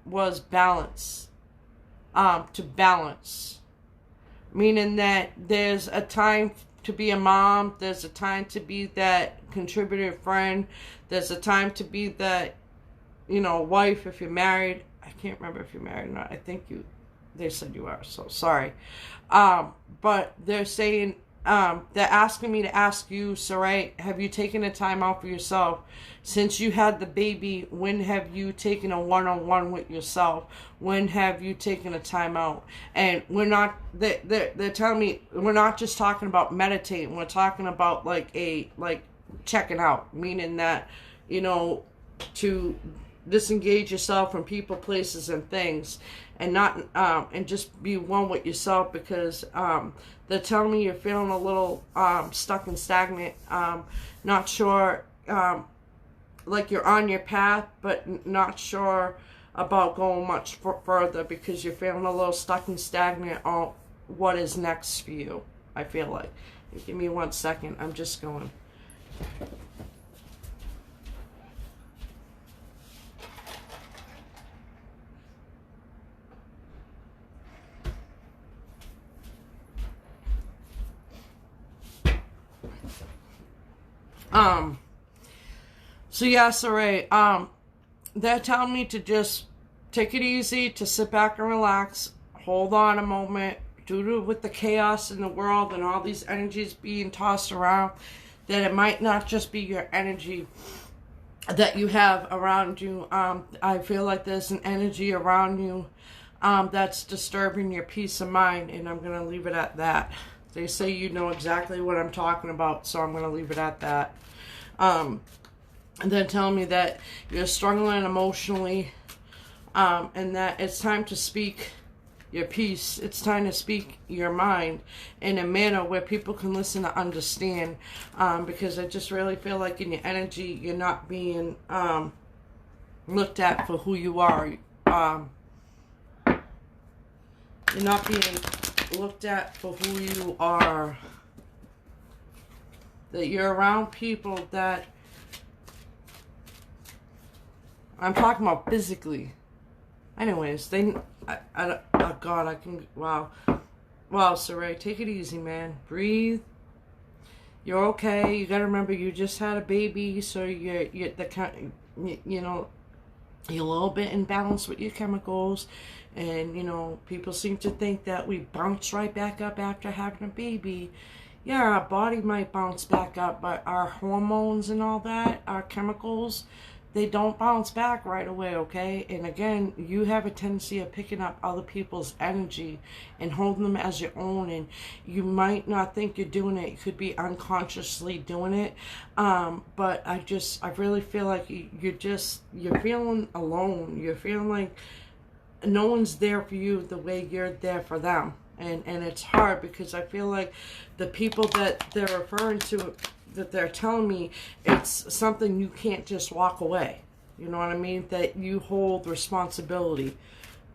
was balance. To balance. Meaning that there's a time to be a mom. There's a time to be that contributor friend. There's a time to be that, you know, wife if you're married. I can't remember if you're married or not. I think they said you are, so sorry. But they're saying, they're asking me to ask you, Sarai, have you taken a time out for yourself? Since you had the baby, when have you taken a one-on-one with yourself? When have you taken a time out? And they're telling me, we're not just talking about meditating. We're talking about like checking out, meaning that, you know, to disengage yourself from people, places, and things, and not and just be one with yourself, because they're telling me you're feeling a little stuck and stagnant, not sure, like you're on your path, but not sure about going much further, because you're feeling a little stuck and stagnant on what is next for you, I feel like. Give me 1 second. I'm just going. So yeah, Sarai, they're telling me to just take it easy, to sit back and relax, hold on a moment, due to with the chaos in the world and all these energies being tossed around, that it might not just be your energy that you have around you. I feel like there's an energy around you that's disturbing your peace of mind, and I'm going to leave it at that. They say you know exactly what I'm talking about, so I'm going to leave it at that. And they're telling me that you're struggling emotionally, and that it's time to speak your piece. It's time to speak your mind in a manner where people can listen to understand, because I just really feel like in your energy, you're not being looked at for who you are. You're not being looked at for who you are. That you're around people that, I'm talking about physically. Anyways, oh God, wow, Sarai, take it easy, man. Breathe. You're okay. You gotta remember, you just had a baby, so you're you know, you're a little bit imbalanced with your chemicals, and you know, people seem to think that we bounce right back up after having a baby. Yeah, our body might bounce back up, but our hormones and all that, our chemicals, they don't bounce back right away, okay? And again, you have a tendency of picking up other people's energy and holding them as your own, and you might not think you're doing it. You could be unconsciously doing it, but I really feel like you're feeling alone. You're feeling like no one's there for you the way you're there for them. And it's hard, because I feel like the people that they're referring to, that they're telling me, it's something you can't just walk away. You know what I mean? That you hold responsibility.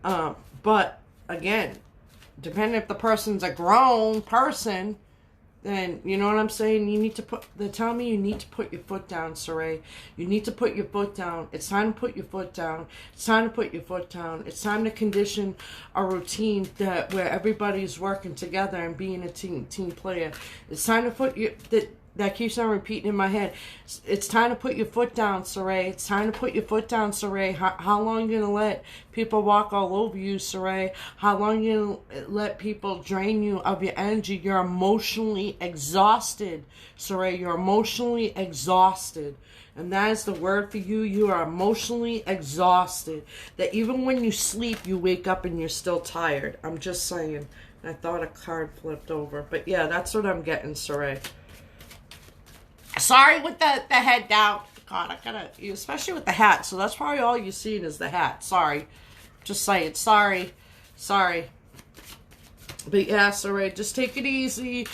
But again, depending if the person's a grown person, then, you know what I'm saying? They're telling me you need to put your foot down, Sarai. You need to put your foot down. It's time to put your foot down. It's time to put your foot down. It's time to condition a routine where everybody's working together and being a team player. It's time to put that keeps on repeating in my head. It's time to put your foot down, Sarai. It's time to put your foot down, Sarai. How long are you going to let people walk all over you, Sarai? How long are you going to let people drain you of your energy? You're emotionally exhausted, Sarai. You're emotionally exhausted. And that is the word for you. You are emotionally exhausted. That even when you sleep, you wake up and you're still tired. I'm just saying. I thought a card flipped over. But yeah, that's what I'm getting, Sarai. Sorry with the head down. God, I gotta, especially with the hat. So that's probably all you're seeing is the hat. Sorry. Just saying. Sorry. But yeah, Sarai, just take it easy.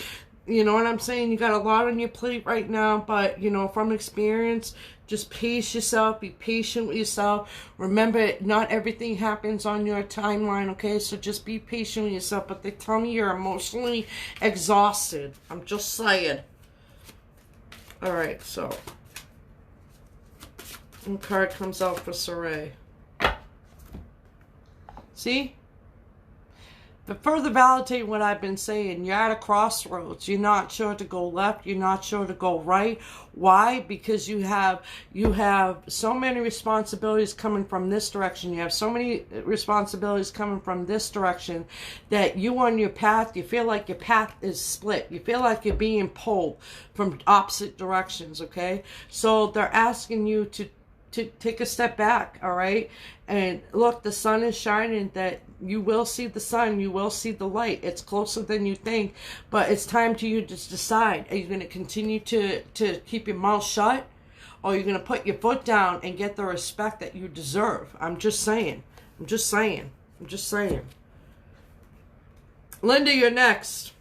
You know what I'm saying? You got a lot on your plate right now. But, you know, from experience, just pace yourself. Be patient with yourself. Remember, not everything happens on your timeline, okay? So just be patient with yourself. But they tell me you're emotionally exhausted. I'm just saying. All right, so one card comes out for Sarai. See? But further validate what I've been saying, you're at a crossroads. You're not sure to go left. You're not sure to go right. Why? Because you have so many responsibilities coming from this direction. You have so many responsibilities coming from this direction that you on your path, you feel like your path is split. You feel like you're being pulled from opposite directions, okay? So they're asking you to take a step back, all right? And look, the sun is shining, that you will see the sun, you will see the light. It's closer than you think, but it's time to you to decide. Are you going to continue to keep your mouth shut, or are you going to put your foot down and get the respect that you deserve? I'm just saying. I'm just saying. I'm just saying. Linda, you're next.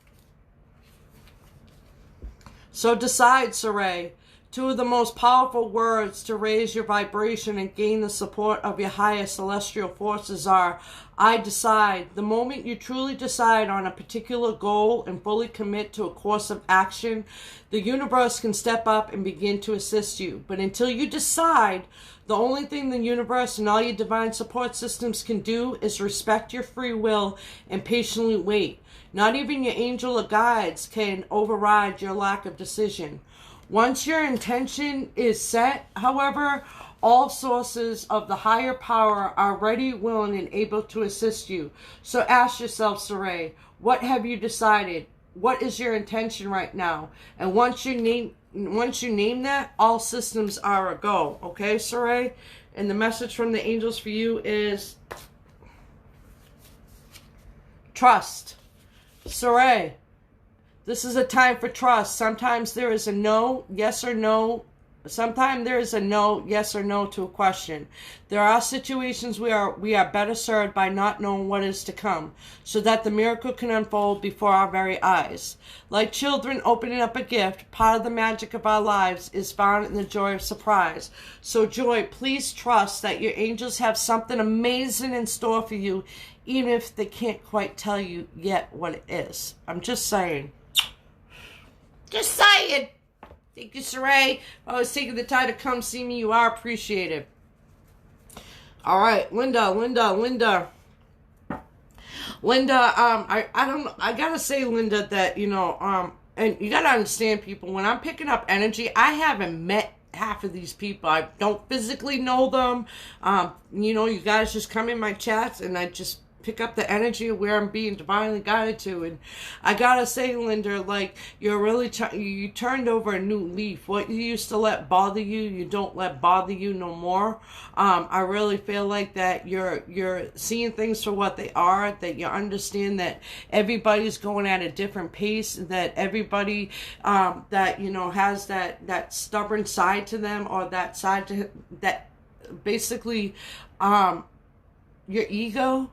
So decide, Saray. Two of the most powerful words to raise your vibration and gain the support of your higher celestial forces are, I decide. The moment you truly decide on a particular goal and fully commit to a course of action, the universe can step up and begin to assist you. But until you decide, the only thing the universe and all your divine support systems can do is respect your free will and patiently wait. Not even your angel or guides can override your lack of decision. Once your intention is set, however, all sources of the higher power are ready, willing, and able to assist you. So ask yourself, Saray, what have you decided? What is your intention right now? And once you name that, all systems are a go. Okay, Saray? And the message from the angels for you is trust. Saray, this is a time for trust. Sometimes there is a no, yes or no. Sometimes there is a no, yes or no to a question. There are situations where we are better served by not knowing what is to come, so that the miracle can unfold before our very eyes. Like children opening up a gift, part of the magic of our lives is found in the joy of surprise. So Joy, please trust that your angels have something amazing in store for you, even if they can't quite tell you yet what it is. I'm just saying. Just saying. Thank you, Saray. I was taking the time to come see me. You are appreciated. All right, Linda. I don't know. I gotta say, Linda, that and you gotta understand, people. When I'm picking up energy, I haven't met half of these people. I don't physically know them. You guys just come in my chats, and I just pick up the energy of where I'm being divinely guided to. And I gotta say, Linda, like, you're really you turned over a new leaf. What you used to let bother you, you don't let bother you no more. I really feel like that you're seeing things for what they are, that you understand that everybody's going at a different pace, that everybody that has that stubborn side to them, or that side to that basically your ego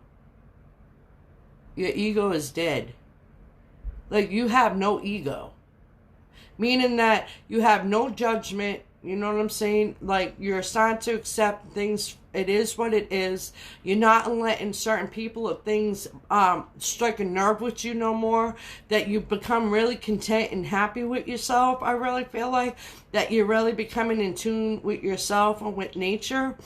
is dead. Like, you have no ego. Meaning that you have no judgment. You know what I'm saying? Like, you're starting to accept things. It is what it is. You're not letting certain people or things strike a nerve with you no more. That you become really content and happy with yourself. I really feel like that you're really becoming in tune with yourself and with nature.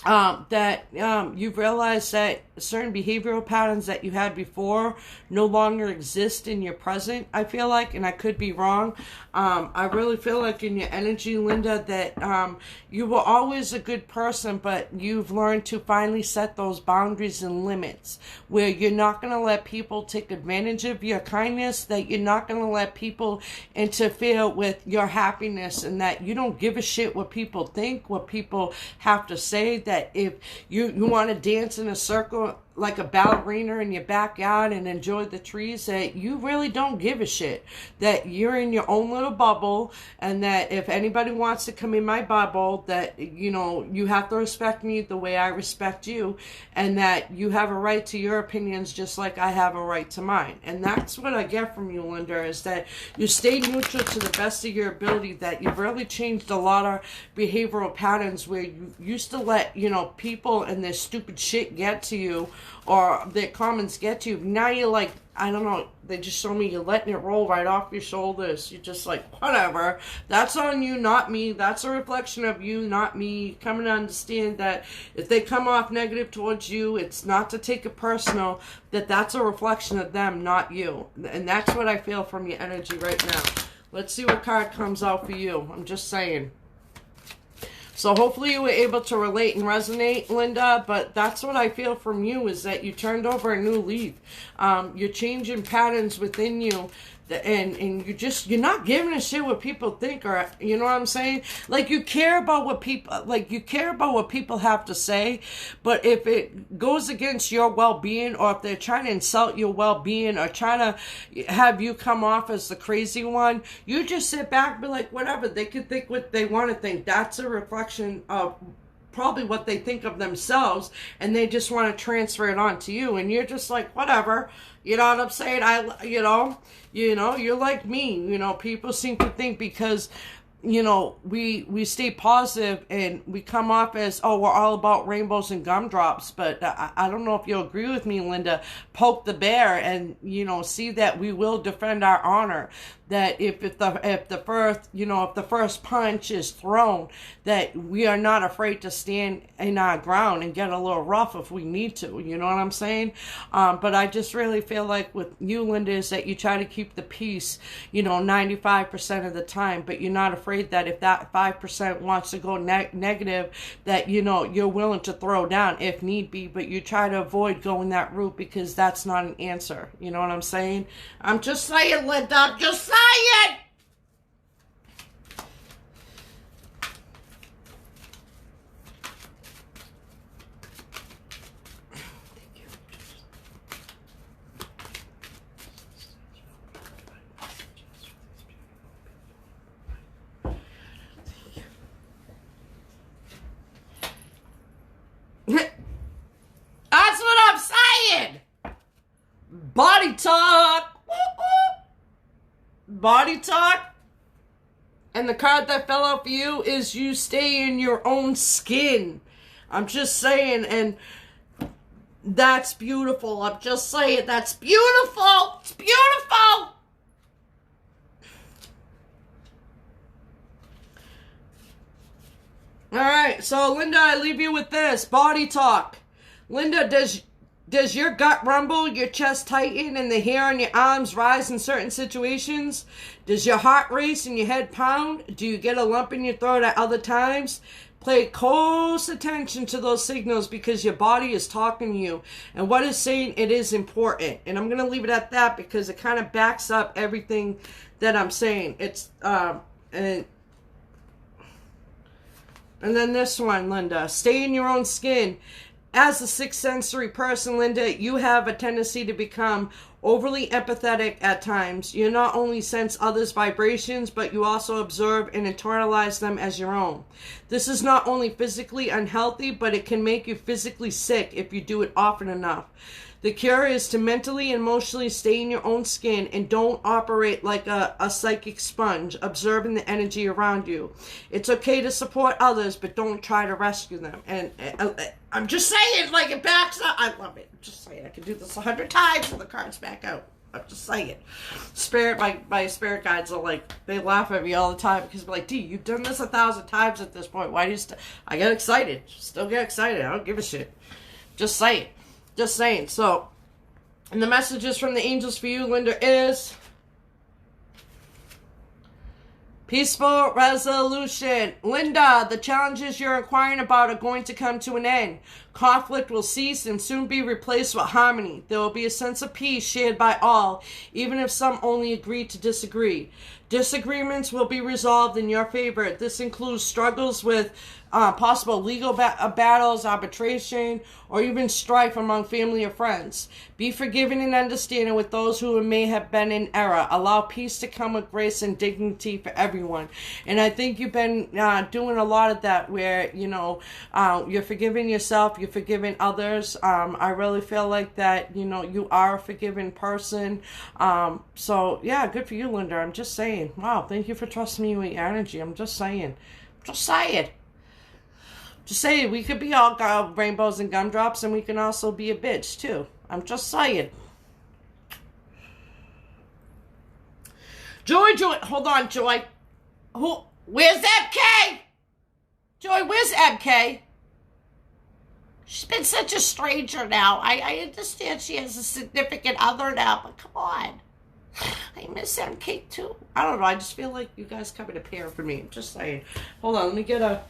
That you've realized that certain behavioral patterns that you had before no longer exist in your present, I feel like, and I could be wrong. I really feel like in your energy, Linda, that you were always a good person, but you've learned to finally set those boundaries and limits where you're not going to let people take advantage of your kindness, that you're not going to let people interfere with your happiness, and that you don't give a shit what people think, what people have to say, that if you want to dance in a circle like a ballerina in your backyard and enjoy the trees, that you really don't give a shit, that you're in your own little bubble, and that if anybody wants to come in my bubble, that you have to respect me the way I respect you, and that you have a right to your opinions just like I have a right to mine. And that's what I get from you, Linda, is that you stay neutral to the best of your ability, that you've really changed a lot of behavioral patterns where you used to let people and their stupid shit get to you, or their comments get to you, now you're like, I don't know, they just show me you're letting it roll right off your shoulders. You're just like, whatever. That's on you, not me. That's a reflection of you, not me. Coming to understand that if they come off negative towards you, it's not to take it personal, that's a reflection of them, not you. And that's what I feel from your energy right now. Let's see what card comes out for you. I'm just saying. So hopefully you were able to relate and resonate, Linda, but that's what I feel from you, is that you turned over a new leaf. You're changing patterns within you, and you're not giving a shit what people think, or, you know what I'm saying? Like, you care about what people have to say, but if it goes against your well-being, or if they're trying to insult your well-being, or trying to have you come off as the crazy one, you just sit back and be like, whatever, they can think what they want to think. That's a reflection of probably what they think of themselves, and they just want to transfer it on to you, and you're just like, whatever. You know what I'm saying? You're like me. People seem to think because, we stay positive and we come off as, oh, we're all about rainbows and gumdrops. But I don't know if you'll agree with me, Linda. Poke the bear and, see that we will defend our honor. That if the first punch is thrown, that we are not afraid to stand in our ground and get a little rough if we need to. You know what I'm saying? But I just really feel like with you, Linda, is that you try to keep the peace, 95% of the time, but you're not afraid that if that 5% wants to go negative, that, you're willing to throw down if need be, but you try to avoid going that route because that's not an answer. You know what I'm saying? I'm just saying, Linda, I'm just saying. That's what I'm saying. Body talk. Body talk. And the card that fell out for you is you stay in your own skin. I'm just saying, and that's beautiful. I'm just saying, that's beautiful. It's beautiful. All right, so Linda, I leave you with this. Body talk. Linda, does your gut rumble, your chest tighten, and the hair on your arms rise in certain situations? Does your heart race and your head pound? Do you get a lump in your throat at other times? Pay close attention to those signals because your body is talking to you. And what it's saying, it is important. And I'm going to leave it at that because it kind of backs up everything that I'm saying. It's, and then this one, Linda, stay in your own skin. As a sixth sensory person, Linda, you have a tendency to become overly empathetic at times. You not only sense others' vibrations, but you also observe and internalize them as your own. This is not only physically unhealthy, but it can make you physically sick if you do it often enough. The cure is to mentally and emotionally stay in your own skin and don't operate like a psychic sponge, observing the energy around you. It's okay to support others, but don't try to rescue them. And I'm just saying, like, it backs up. I love it. I'm just saying, I can do this 100 times and the cards back out. I'm just saying. My spirit guides are like, they laugh at me all the time because they're like, D, you've done this 1,000 times at this point. Why do you I get excited. Still get excited. I don't give a shit. Just say it. Just saying. So, and the messages from the angels for you, Linda, is peaceful resolution. Linda, the challenges you're inquiring about are going to come to an end. Conflict will cease and soon be replaced with harmony. There will be a sense of peace shared by all, even if some only agree to disagree. Disagreements will be resolved in your favor. This includes struggles with possible legal battles, arbitration, or even strife among family or friends. Be forgiving and understanding with those who may have been in error. Allow peace to come with grace and dignity for everyone. And I think you've been doing a lot of that where, you're forgiving yourself, you're forgiving others. I really feel like that, you are a forgiving person. So, yeah, good for you, Linda. I'm just saying. Wow, thank you for trusting me with your energy. I'm just saying. Just saying. Just saying, we could be all rainbows and gumdrops, and we can also be a bitch, too. I'm just saying. Joy, hold on, Joy. Where's MK? Joy, where's MK? She's been such a stranger now. I understand she has a significant other now, but come on. I miss MK too. I don't know. I just feel like you guys come in a pair for me. I'm just saying. Hold on. Let me get a...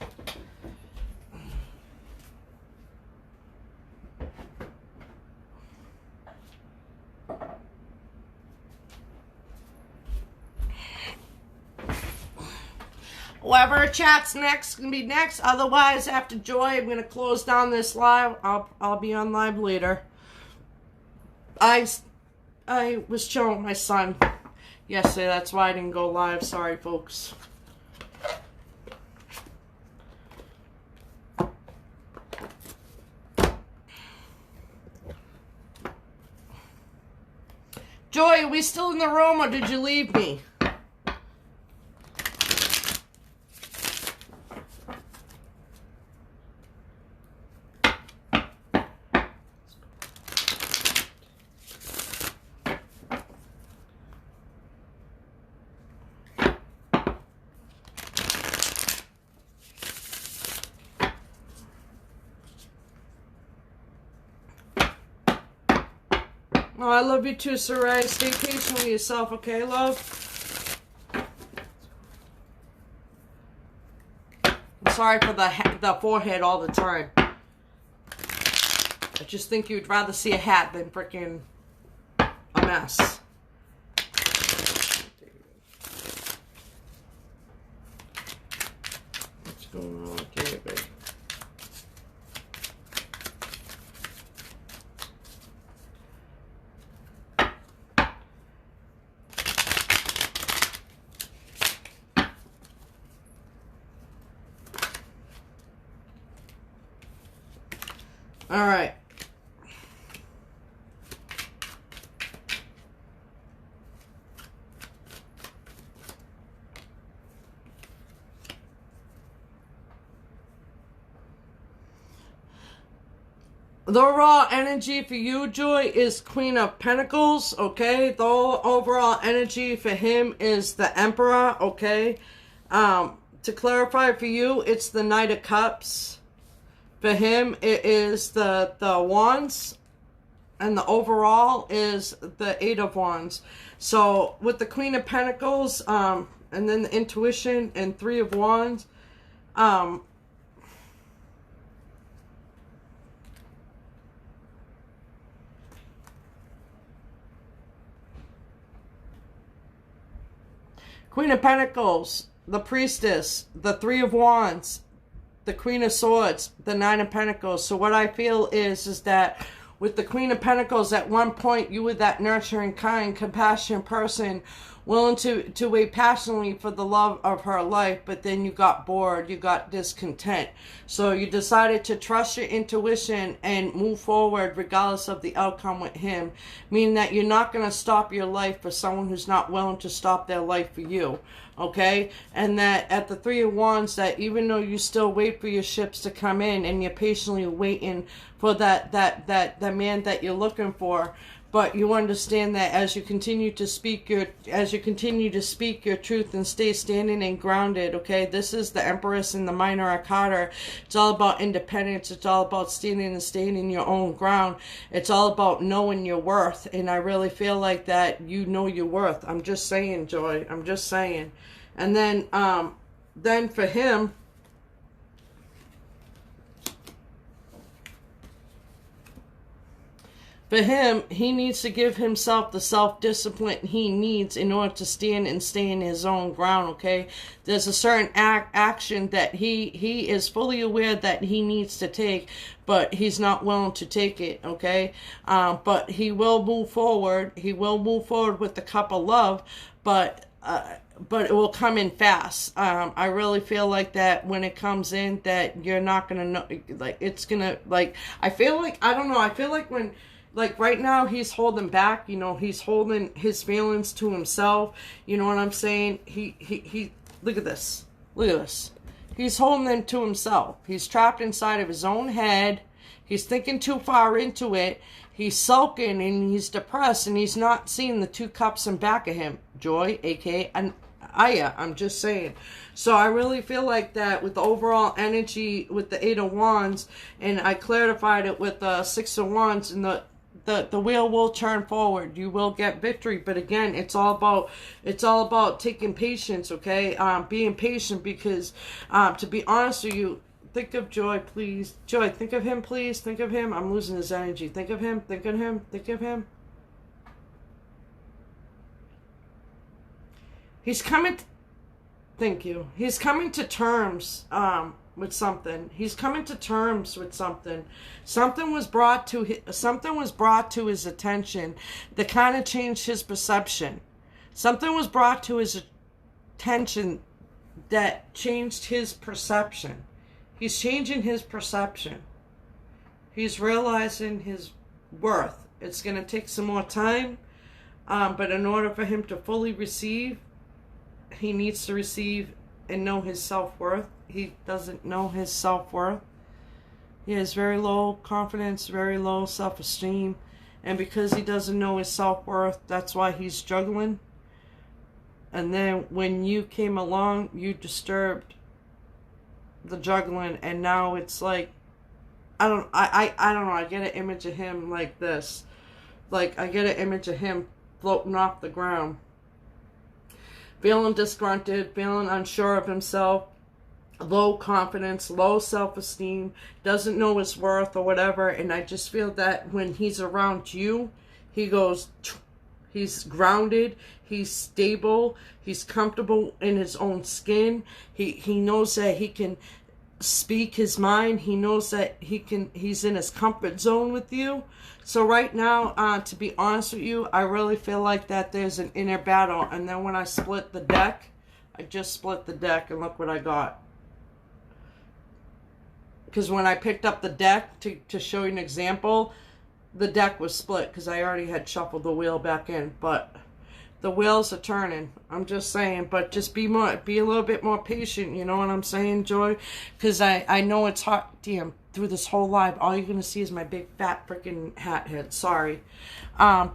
Whoever chats next can be next. Otherwise, after Joy, I'm going to close down this live. I'll be on live later. I was showing my son yesterday. That's why I didn't go live. Sorry, folks. Joy, are we still in the room or did you leave me? Oh, I love you too, Sarai. Stay patient with yourself, okay, love? I'm sorry for the forehead all the time. I just think you'd rather see a hat than freaking a mess. What's going on with David? All right. The overall energy for you, Joy, is Queen of Pentacles, okay? The overall energy for him is the Emperor, okay? To clarify for you, it's the Knight of Cups. For him, it is the Wands, and the overall is the Eight of Wands. So with the Queen of Pentacles, and then the Intuition and Three of Wands, Queen of Pentacles, the Priestess, the Three of Wands, the Queen of Swords, the Nine of Pentacles. So what I feel is that with the Queen of Pentacles, at one point you were that nurturing, kind, compassionate person, willing to wait passionately for the love of her life, but then you got bored, you got discontent. So you decided to trust your intuition and move forward regardless of the outcome with him, meaning that you're not going to stop your life for someone who's not willing to stop their life for you. Okay, and that at the Three of Wands, that even though you still wait for your ships to come in and you're patiently waiting for that man that you're looking for, but you understand that as you continue to speak your truth and stay standing and grounded, okay, this is the Empress and the Minor Arcana. It's all about independence. It's all about standing and staying in your own ground. It's all about knowing your worth, and I really feel like that you know your worth. I'm just saying, Joy. I'm just saying. And then for him, he needs to give himself the self-discipline he needs in order to stand and stay in his own ground, okay? There's a certain action that he is fully aware that he needs to take, but he's not willing to take it, okay? But he will move forward. He will move forward with the cup of love, but it will come in fast. I really feel like that when it comes in, that you're not going to know, like, it's going to, like, I feel like, I don't know, I feel like when, like right now he's holding back, you know, he's holding his feelings to himself, you know what I'm saying? He look at this. He's holding them to himself. He's trapped inside of his own head. He's thinking too far into it. He's sulking and he's depressed and he's not seeing the 2 cups in back of him. Joy, aka an Aya, I'm just saying. So I really feel like that with the overall energy with the 8 of Wands, and I clarified it with the 6 of Wands, and the wheel will turn forward. You will get victory, but again, it's all about taking patience, okay? Being patient, because to be honest with you, think of Joy, please. Joy, think of him, please. Think of him. I'm losing his energy. Think of him. Think of him. Think of him. He's coming. Thank you. He's coming to terms with something. He's coming to terms with something. Something was brought to his attention that kind of changed his perception. Something was brought to his attention that changed his perception. He's changing his perception. He's realizing his worth. It's going to take some more time, but in order for him to fully receive, he needs to receive and know his self-worth. He doesn't know his self-worth. He has very low confidence, very low self-esteem. And because he doesn't know his self-worth, that's why he's struggling. And then when you came along, you disturbed the juggling. And now it's like, I don't know. I get an image of him like this. Like, I get an image of him floating off the ground. Feeling disgruntled, feeling unsure of himself, low confidence, low self-esteem, doesn't know his worth or whatever. And I just feel that when he's around you, he goes, he's grounded, he's stable, he's comfortable in his own skin. He knows that he can speak his mind. He knows that he's in his comfort zone with you. So right now, to be honest with you, I really feel like that there's an inner battle. And then when I split the deck, I just split the deck and look what I got. Because when I picked up the deck to show you an example, the deck was split because I already had shuffled the wheel back in. But the wheels are turning. I'm just saying. But just be a little bit more patient. You know what I'm saying, Joy? Because I know it's hard. Damn. Through this whole live, all you're gonna see is my big fat freaking hat head. Sorry, yeah,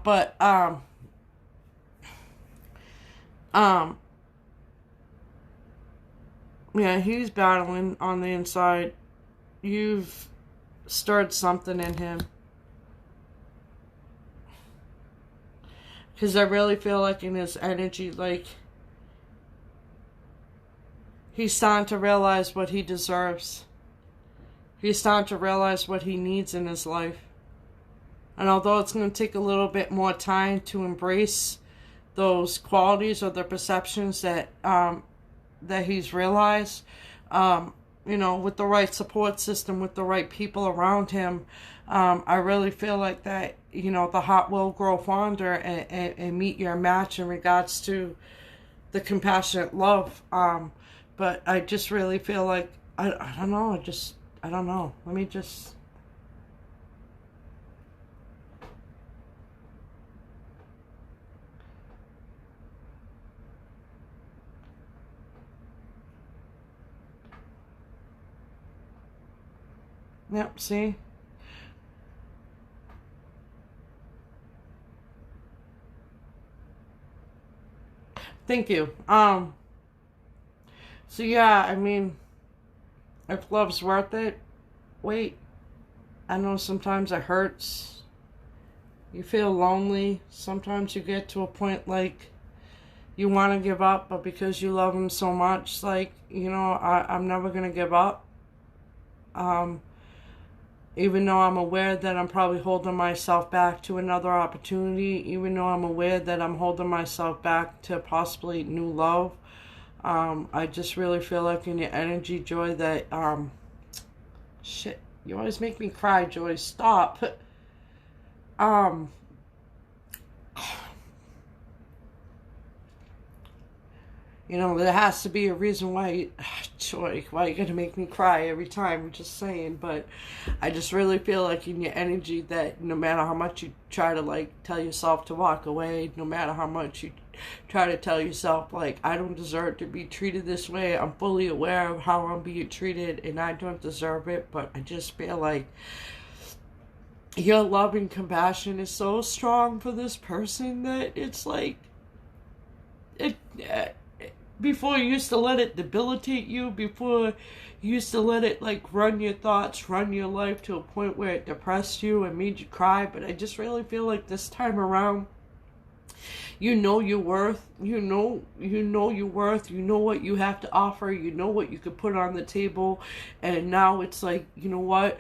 he's battling on the inside. You've stirred something in him, because I really feel like in his energy, like he's starting to realize what he deserves. He's starting to realize what he needs in his life. And although it's going to take a little bit more time to embrace those qualities or the perceptions that that he's realized, you know, with the right support system, with the right people around him, I really feel like that, you know, the heart will grow fonder and meet your match in regards to the compassionate love. But I just really feel like, I don't know, I don't know. Let me just... Yep, see? Thank you. So yeah, I mean, if love's worth it, wait. I know sometimes it hurts. You feel lonely. Sometimes you get to a point like you want to give up, but because you love him so much, like, you know, I'm never going to give up. Even though I'm aware that I'm probably holding myself back to another opportunity, even though I'm aware that I'm holding myself back to possibly new love, I just really feel like in your energy, Joy, that, shit, you always make me cry, Joy, stop. You know, there has to be a reason why, Joy, why you're going to make me cry every time, I'm just saying, but I just really feel like in your energy that no matter how much you try to, like, tell yourself to walk away, no matter how much you try to tell yourself, like, I don't deserve to be treated this way. I'm fully aware of how I'm being treated and I don't deserve it. But I just feel like your love and compassion is so strong for this person that it's like, it before you used to let it debilitate you, before you used to let it like run your thoughts, run your life to a point where it depressed you and made you cry. But I just really feel like this time around, you know your worth, you know your worth, you know what you have to offer, you know what you could put on the table. And now it's like, you know what,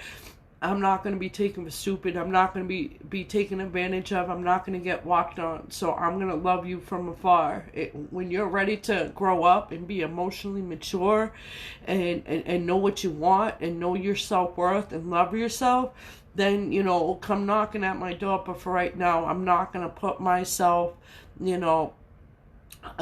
I'm not going to be taken for stupid. I'm not going to be taken advantage of. I'm not going to get walked on. So I'm going to love you from afar. When you're ready to grow up and be emotionally mature and know what you want and know your self-worth and love yourself, then, you know, come knocking at my door. But for right now, I'm not going to put myself, you know,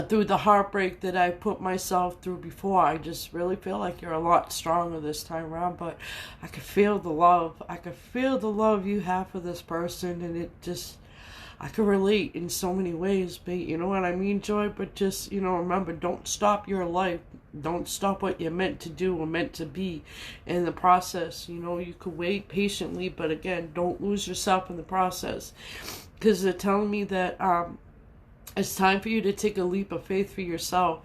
through the heartbreak that I put myself through before. I just really feel like you're a lot stronger this time around. But I can feel the love. I can feel the love you have for this person. And it just, I can relate in so many ways. But you know what I mean, Joy? But just, you know, remember, don't stop your life. Don't stop what you're meant to do or meant to be in the process. You know, you could wait patiently. But again, don't lose yourself in the process. Because they're telling me that it's time for you to take a leap of faith for yourself.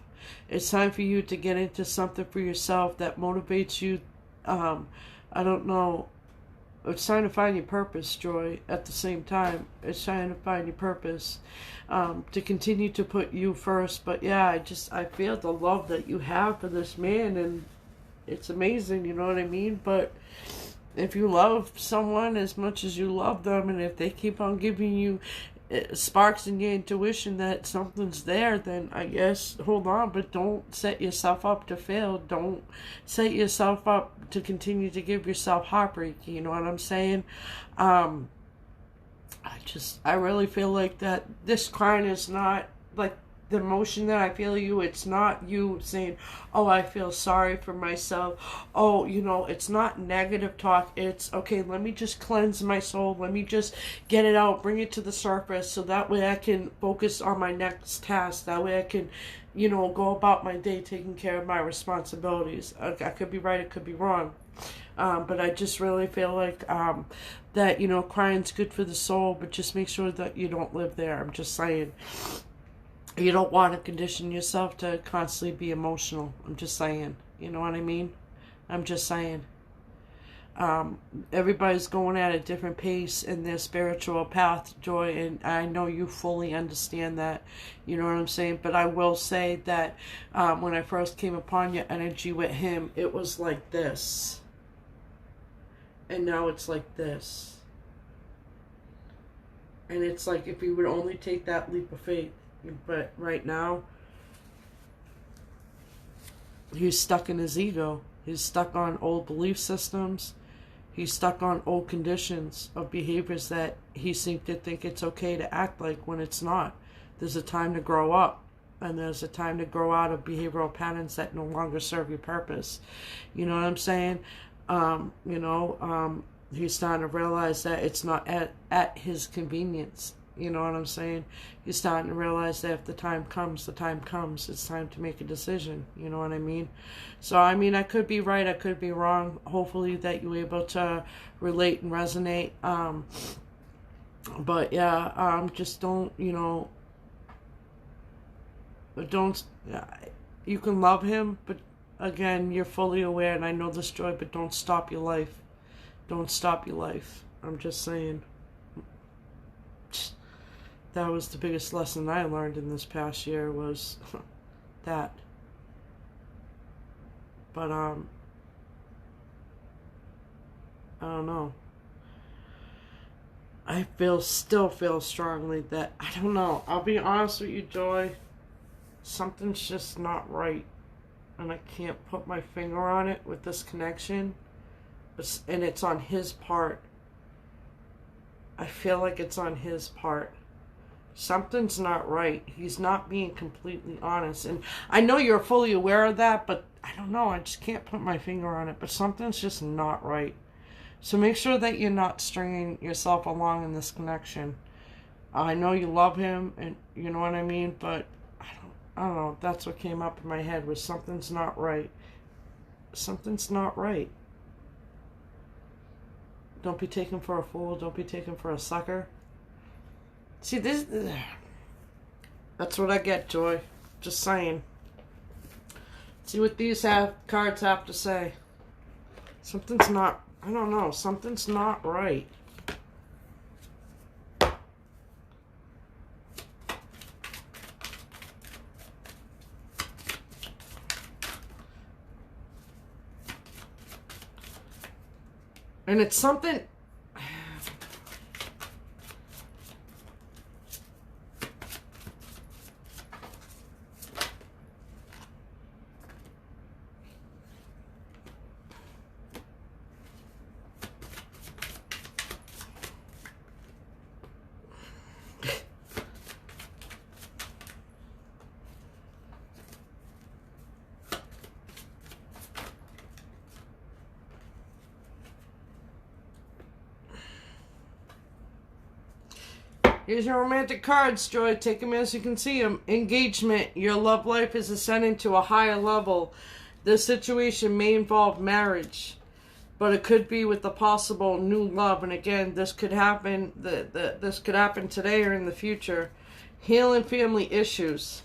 It's time for you to get into something for yourself that motivates you. I don't know. It's time to find your purpose, Joy, at the same time. It's time to find your purpose. To continue to put you first. But yeah, I feel the love that you have for this man. And it's amazing, you know what I mean? But if you love someone as much as you love them, and if they keep on giving you sparks in your intuition that something's there, then I guess hold on, but don't set yourself up to fail. Don't set yourself up to continue to give yourself heartbreak. You know what I'm saying? I really feel like that this crying is not like the emotion that I feel you. It's not you saying, oh, I feel sorry for myself. Oh, you know, it's not negative talk. It's, okay, let me just cleanse my soul. Let me just get it out, bring it to the surface, so that way I can focus on my next task. That way I can, you know, go about my day taking care of my responsibilities. I could be right, it could be wrong. But I just really feel like that, you know, crying's good for the soul, but just make sure that you don't live there. I'm just saying. You don't want to condition yourself to constantly be emotional. I'm just saying. You know what I mean? I'm just saying. Everybody's going at a different pace in their spiritual path, Joy, and I know you fully understand that. You know what I'm saying? But I will say that when I first came upon your energy with him, it was like this. And now it's like this. And it's like if you would only take that leap of faith. But right now, he's stuck in his ego. He's stuck on old belief systems. He's stuck on old conditions of behaviors that he seems to think it's okay to act like when it's not. There's a time to grow up. And there's a time to grow out of behavioral patterns that no longer serve your purpose. You know what I'm saying? He's starting to realize that it's not at his convenience. You know what I'm saying? He's starting to realize that if the time comes, the time comes. It's time to make a decision. You know what I mean? So, I mean, I could be right. I could be wrong. Hopefully that you're able to relate and resonate. But, yeah, just don't, you know, don't, you can love him, but, again, you're fully aware, and I know this, Joy, but don't stop your life. Don't stop your life. I'm just saying. That was the biggest lesson I learned in this past year was that. But, I don't know. I still feel strongly that, I don't know. I'll be honest with you, Joy. Something's just not right. And I can't put my finger on it with this connection. And it's on his part. I feel like it's on his part. Something's not right. He's not being completely honest. And I know you're fully aware of that, but I don't know. I just can't put my finger on it. But something's just not right. So make sure that you're not stringing yourself along in this connection. I know you love him, and you know what I mean, but I don't know. That's what came up in my head was something's not right. Something's not right. Don't be taken for a fool. Don't be taken for a sucker. See, that's what I get, Joy. Just saying. See what these cards have to say. Something's not, I don't know, something's not right. And it's something... Here's your romantic cards, Joy. Take them as you can see them. Engagement. Your love life is ascending to a higher level. This situation may involve marriage, but it could be with a possible new love. And again, this could happen. This could happen today or in the future. Healing family issues.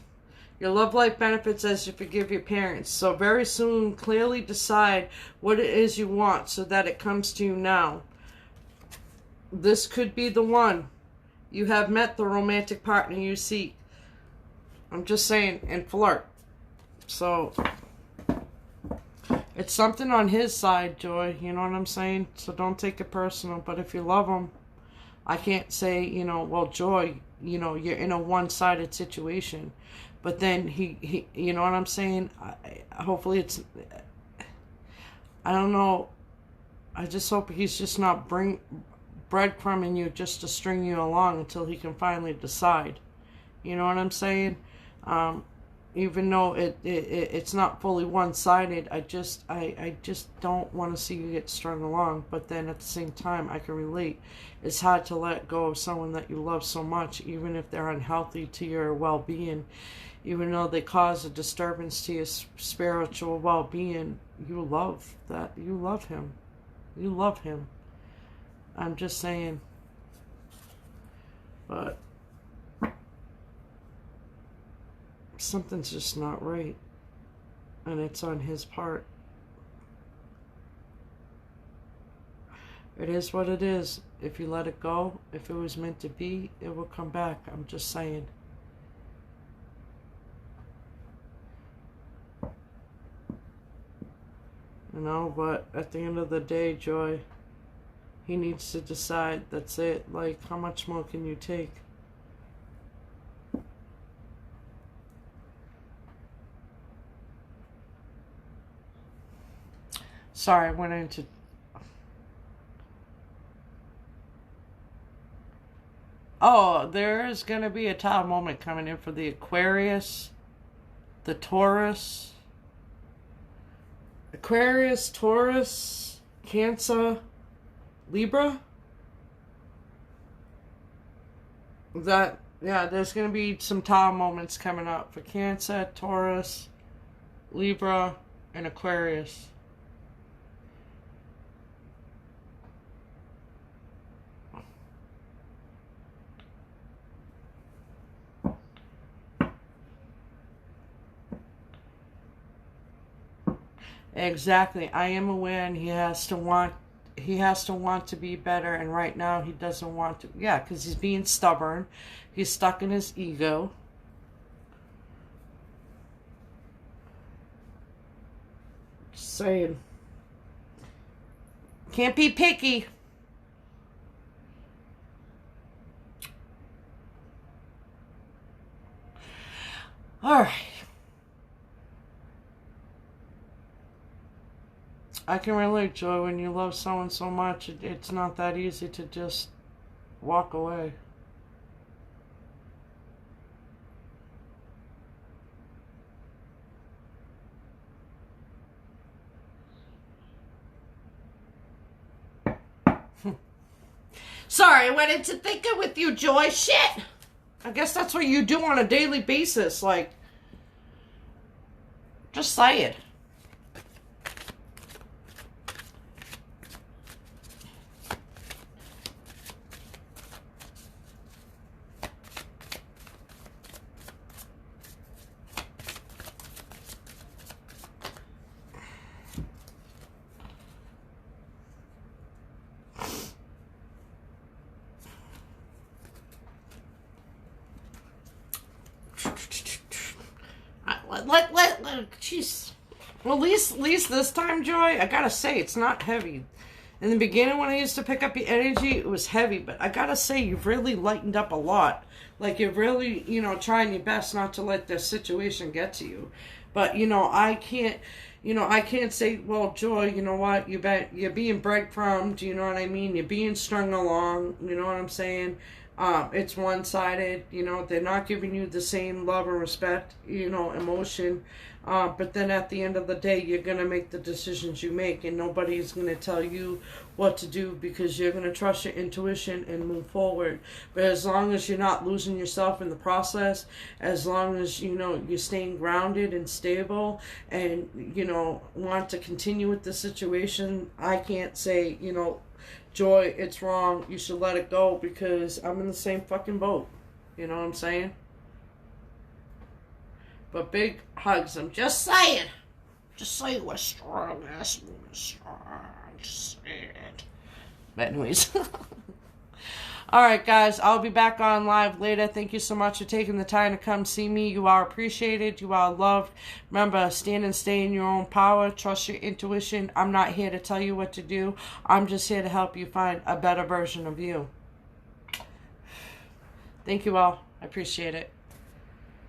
Your love life benefits as you forgive your parents. So very soon, clearly decide what it is you want so that it comes to you now. This could be the one. You have met the romantic partner you seek. I'm just saying, and flirt. So, it's something on his side, Joy. You know what I'm saying? So don't take it personal. But if you love him, I can't say, you know, well, Joy, you know, you're in a one-sided situation. But then he you know what I'm saying? Hopefully it's, I don't know. I just hope he's just not breadcrumbing you just to string you along until he can finally decide. You know what I'm saying? Even though it's not fully one-sided, I just don't want to see you get strung along. But then at the same time, I can relate. It's hard to let go of someone that you love so much, even if they're unhealthy to your well-being, even though they cause a disturbance to your spiritual well-being. You love that. You love him. You love him. I'm just saying. But something's just not right. And it's on his part. It is what it is. If you let it go, if it was meant to be, it will come back. I'm just saying. You know, but at the end of the day, Joy, he needs to decide. That's it. Like, how much more can you take? Sorry, I went into... Oh, there's going to be a top moment coming in for the Aquarius, the Taurus, Cancer, Libra. Yeah, there's going to be some top moments coming up for Cancer, Taurus, Libra, and Aquarius. Exactly. I am aware, and he has to want to be better, and right now he doesn't want to. Yeah, because he's being stubborn. He's stuck in his ego. Just saying. Can't be picky. All right. I can relate, Joy. When you love someone so much, it's not that easy to just walk away. Sorry, I went into thinking with you, Joy. Shit. I guess that's what you do on a daily basis. Like, just say it. Jeez. Well, at least this time, Joy, I gotta say, it's not heavy. In the beginning, when I used to pick up your energy, it was heavy. But I gotta say, you've really lightened up a lot. Like, you're really, trying your best not to let this situation get to you. But, I can't say, well, Joy, you know what, you're being breadcrumbed, you know what I mean? You're being strung along, you know what I'm saying? It's one-sided, they're not giving you the same love and respect, emotion. But then at the end of the day, you're going to make the decisions you make, and nobody's going to tell you what to do because you're going to trust your intuition and move forward. But as long as you're not losing yourself in the process, as long as, you're staying grounded and stable and, want to continue with the situation, I can't say, Joy, it's wrong, you should let it go, because I'm in the same fucking boat. You know what I'm saying? But big hugs. I'm just saying. Just say we're strong ass woman. Just say it. But anyways. Alright guys, I'll be back on live later. Thank you so much for taking the time to come see me. You are appreciated. You are loved. Remember, stand and stay in your own power. Trust your intuition. I'm not here to tell you what to do. I'm just here to help you find a better version of you. Thank you all. I appreciate it.